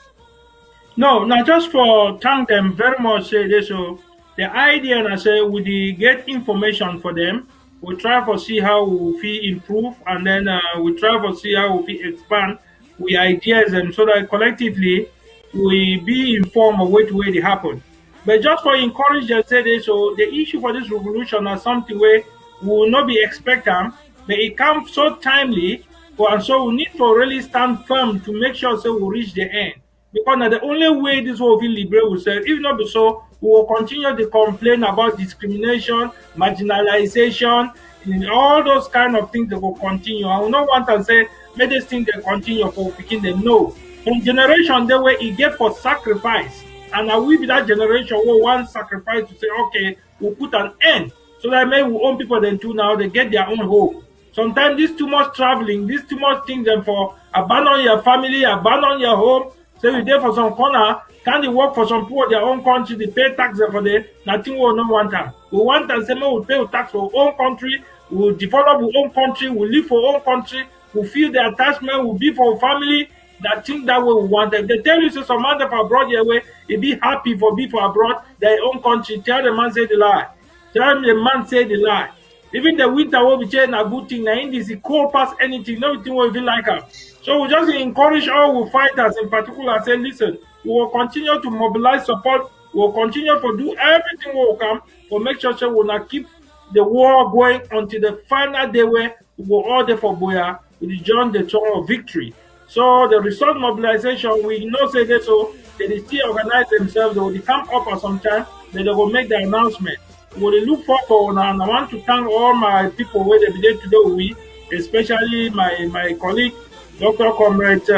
No, not just for thank them very much. Say this, so the idea I say we get information for them. We try to see how we improve, and then we try to see how we expand we ideas them so that collectively we be informed of what way they happen. But just for encourage them say this, so the issue for this revolution is something where we will not be expecting, but it comes so timely, and so we need to really stand firm to make sure so we reach the end. Because now the only way this will be liberate ourselves, if not be so, we will continue to complain about discrimination, marginalization, and all those kind of things that will continue. I will not want to say, make this thing they continue for picking them. No. From generation, the way it get for sacrifice. And I will be that generation who want sacrifice to say, okay, we'll put an end. So that maybe we own people then too now, they get their own hope. Sometimes this too much traveling, this too much things and for abandon your family, abandon your home. So you're there for some corner, can they work for some people their own country, they pay taxes for them, nothing we don't want them. We want them say, we pay tax for our own country, we'll develop our own country, we'll live for our own country, we'll feel the attachment, we'll be for our family, that think that way we want them. They tell you so some man for abroad your way, they be happy for be for abroad, their own country, tell the man say the lie. Tell the man say the lie. Even the winter will be changing a good thing. Now in this it cold past anything, everything will feel like her. So we just encourage all we fighters in particular say, listen, we will continue to mobilize support We'll continue to do everything we can to make sure say we not keep the war going until the final day where we go all there for Boya with join the tour of victory. So the resource mobilization, we know say this, so they still organize themselves, they will come up at some time, then they will make the announcement. We will look forward now, and I want to thank all my people where they be there today with me, especially my colleague, Dr. Comrade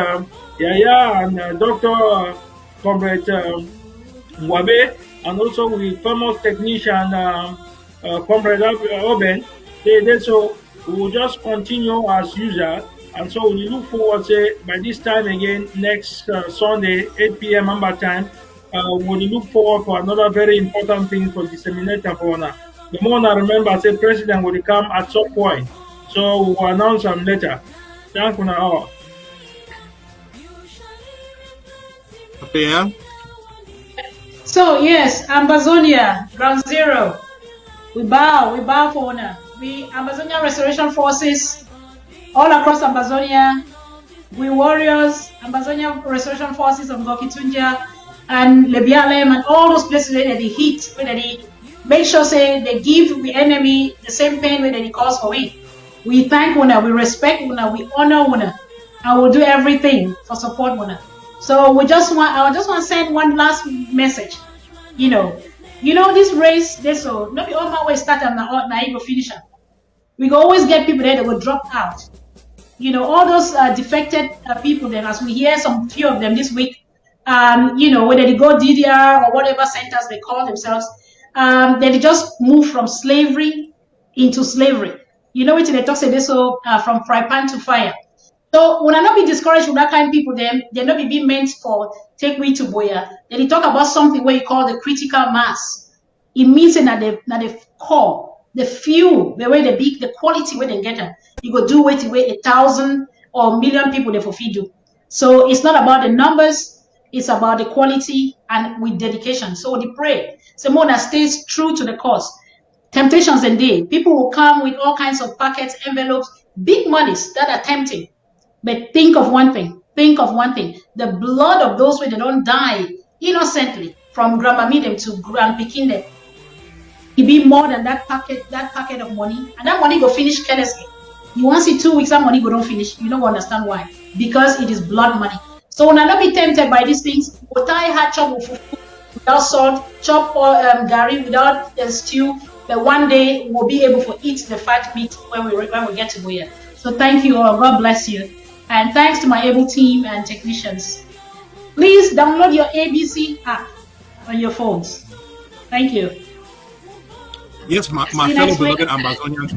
Yaya and Dr. Comrade Mwabe, and also with famous technician Comrade Oben. So we will just continue as usual. And so we look forward to by this time again next Sunday, 8 p.m. Amba time. We look forward for another very important thing for disseminate for now. The more I remember, say President will come at some point. So we will announce them later. Thank you now. Yeah. So yes, Amazonia, Ground Zero. We bow for honor. We Amazonia Restoration Forces all across Amazonia. We warriors, Amazonia Restoration Forces of Ngokitunja and Lebialem and all those places where they hit, where they make sure say they give the enemy the same pain where they cause for it. We thank Una, we respect Una, we honor Una, and we'll do everything for support Una. So I just want to send one last message. You know this race, this so not be all my way start and now go finish it. We go always get people there that will drop out. All those defected people. Then, as we hear some few of them this week, whether they go DDR or whatever centers they call themselves, they just move from slavery into slavery. What they talk say this so from fry pan to fire. So when I not be discouraged with that kind of people, then they not be meant for take me to Boya. Then they talk about something where you call the critical mass. It means that the core, the few, the way they big, the quality where they get them. You go do it where 1,000 or million people they for feed you. So it's not about the numbers, it's about the quality and with dedication. So we pray. Someone that stays true to the cause. Temptations indeed. People will come with all kinds of packets, envelopes, big monies that are tempting. But think of one thing. The blood of those where they don't die innocently from grandma them to grand picking them. It be more than that packet of money. And that money go finish carelessly. You want to see 2 weeks, that money go don't finish. You don't understand why. Because it is blood money. So when I not be tempted by these things, we'll tie hard chop without salt, chop gari without stew. But one day we'll be able to eat the fat meat when we get to Boya. So thank you all. God bless you. And thanks to my able team and technicians. Please download your ABC app on your phones. Thank you. Yes, my fellow beloved Ambazonians.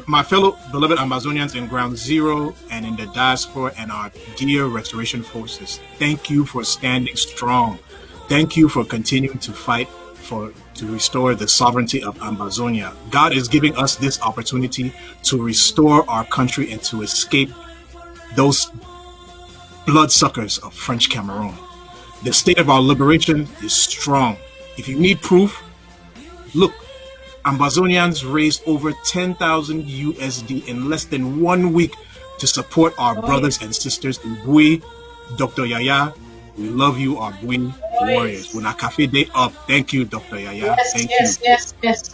My fellow beloved Ambazonians in Ground Zero and in the diaspora and our dear restoration forces, thank you for standing strong. Thank you for continuing to fight to restore the sovereignty of Ambazonia. God is giving us this opportunity to restore our country and to escape those bloodsuckers of French Cameroon. The state of our liberation is strong. If you need proof, look, Ambazonians raised over 10,000 USD in less than 1 week to support our brothers and sisters in Bui. Dr. Yaya, we love you, our Bui warriors. When our cafe day up, thank you, Dr. Yaya. Thank you. Yes.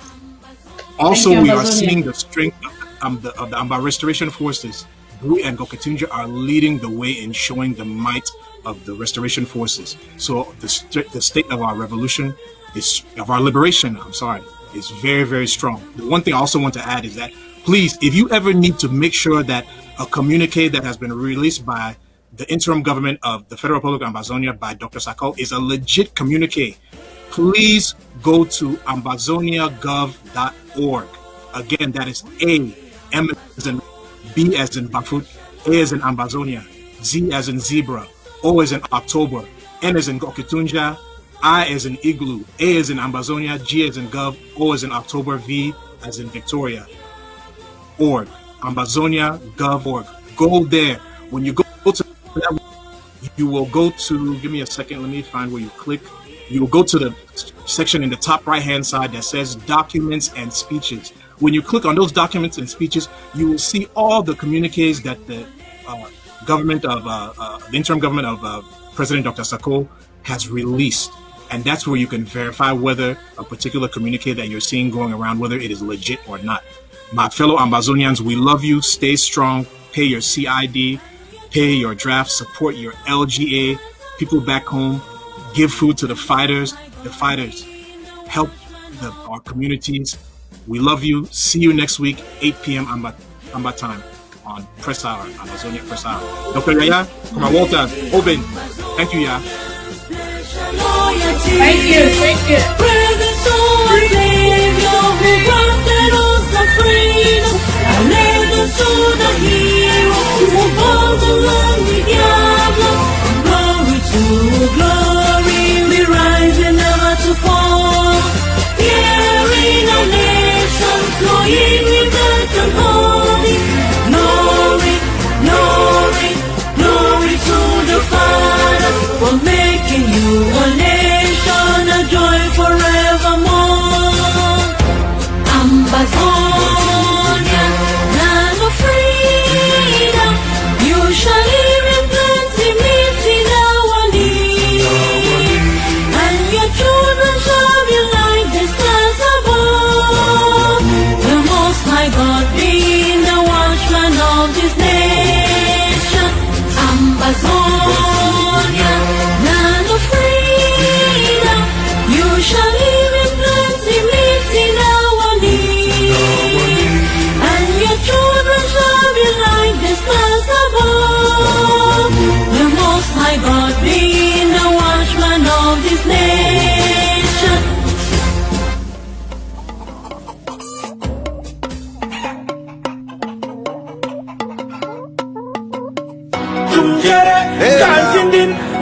Also, you, we are Amazonia. seeing the strength of the Amba Restoration Forces. Bui and Gokatunja are leading the way in showing the might of the Restoration Forces. So the state of our revolution is very, very strong. The one thing I also want to add is that, please, if you ever need to make sure that a communique that has been released by the interim government of the Federal Republic of Ambazonia by Dr. Sako is a legit communique, please go to ambazoniagov.org. Again, that is A, M as in B as in Bafut, A as in Ambazonia, Z as in Zebra, O as in October, N as in Gokitunja, I as in Igloo, A as in Ambazonia, G as in Gov, O as in October, V as in Victoria. Org, ambazoniagov.org. Go there. When you go to that, you will go to, give me a second, let me find where you click. You will go to the section in the top right-hand side that says Documents and Speeches. When you click on those documents and speeches, you will see all the communiques that the government of, the interim government of President Dr. Sako has released. And that's where you can verify whether a particular communique that you're seeing going around, whether it is legit or not. My fellow Ambazonians, we love you. Stay strong. Pay your CID. Pay your draft. Support your LGA. People back home. Give food to the fighters. The fighters help our communities. We love you. See you next week, 8 p.m. Amba time on Press Hour, Amazonia Press Hour. Dr. Yaya, come on, Walter, Oben. Thank you, Yaya. Thank you. Glory, we rise and never to fall. Hearing our nation, flowing with earth and holy. Glory, glory, glory to the Father for making you a nation, a joy forevermore. Ambazonia, land of freedom, you shall live in plenty, meeting our need. And your children shall be like the stars above. The Most High God being the watchman of this nation. Ambazonia, land of freedom, you shall live in plenty, meeting our need. And your children shall be like the stars above. The Most High God being the watchman of this nation.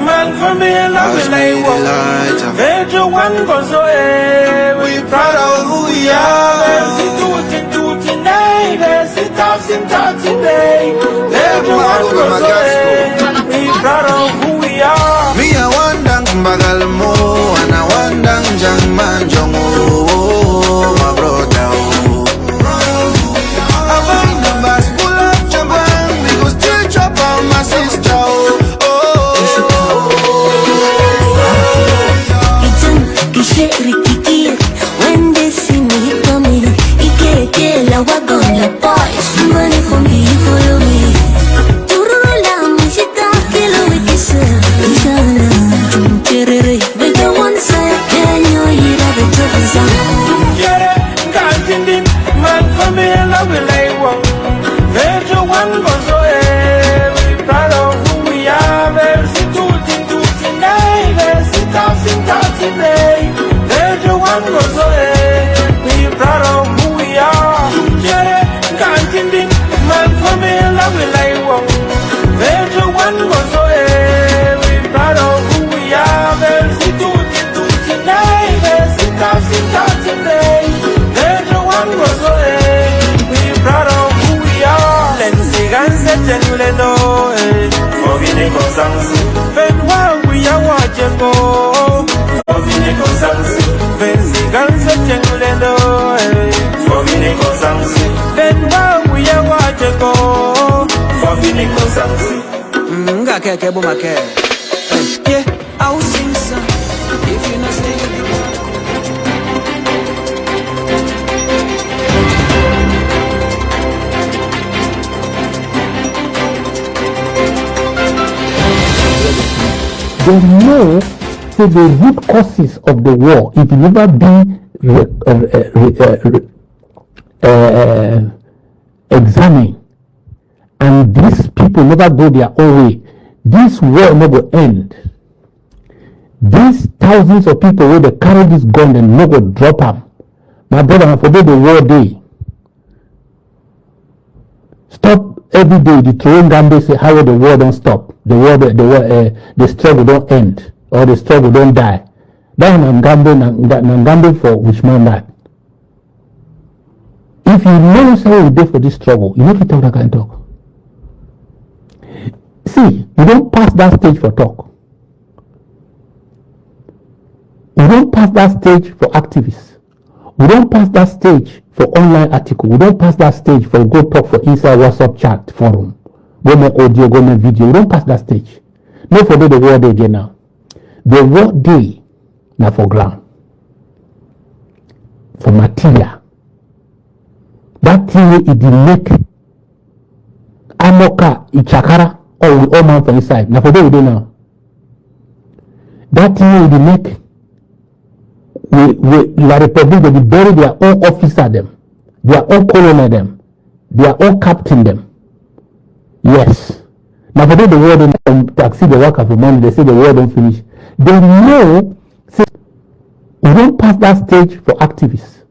Man for me, love is like one goes away. We proud of who we are. One we proud of who we are. Me a wandang bagal mo, and a wandang jang man jongo, my brother. I want the bus pull up jabang, we go still chop on my sister. When they see me coming, la wagon, la boys, money for me, follow me. Turula, musica, kilo, ikisa, isana, cherere, the one side, can you hear the troubles on? Man for me, love is like one. Major one goes away. We proud of who we are. Versi tutti, nay, versi today. Major one goes away. We proud of who we are. Man for me, love is like one. Major one goes away. We proud of who we are. Versi tutti, nay, versi today. Major one goes away. We proud of who we are. Lenzi ganze chenuleno, Ovine konsansi. Ven wa we are watching go. Ovine konsansi. Lenzi ganze chenuleno, Ovine konsansi. Ven wa we are watching go. Ovine konsansi. Nga keke bumake. Yeah, I'll sing some. If you're not staying. They know so the root causes of the war, it will never be examined, and these people never go their own way. This war never end. These thousands of people where they carry this gun and never drop them. My brother, I forget the war day. Stop every day. The throwing Gambe say how the war don't stop. The struggle don't end, or the struggle don't die. That Gambe for which man that. If you know how you do for this struggle, you need to talk that kind of talk. See, you don't pass that stage for talk. We don't pass that stage for activists. We don't pass that stage for online article. We don't pass that stage for go talk for inside WhatsApp chat forum. Go make audio, go make video. We don't pass that stage. No for the war day again now. The war day, na for ground, for material. That thing wey e dey make amoka ichakara or we all man for inside na for there we dey now. That thing wey e dey make we La Republic dey bury their own officer them, their own colonel them, their own captain them. Yes. Now for the world in taxi the worker for money, they say the world don't finish. They know say, we don't pass that stage for activists.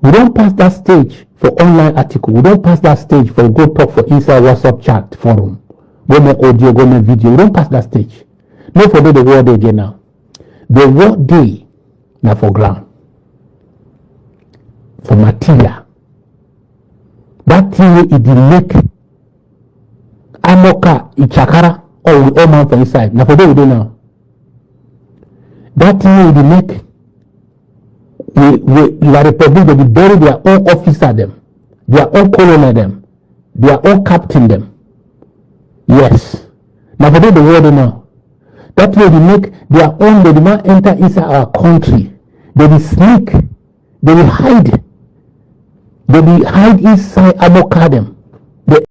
We don't pass that stage for online article. We don't pass that stage for go talk for inside WhatsApp chat forum. Go make audio, go make video. We don't pass that stage. No for the world again now. The world day now for ground. For material. That thing wey e dey make amoka ichakara or we all man for inside na for there we dey now. That thing wey e dey make we La Republic dey bury their own officer them, their own colonel them, their own captain them. Yes. Na for there the world dey now. That way they make their own, they demand enter inside our country. They will sneak, they will hide inside amoka them.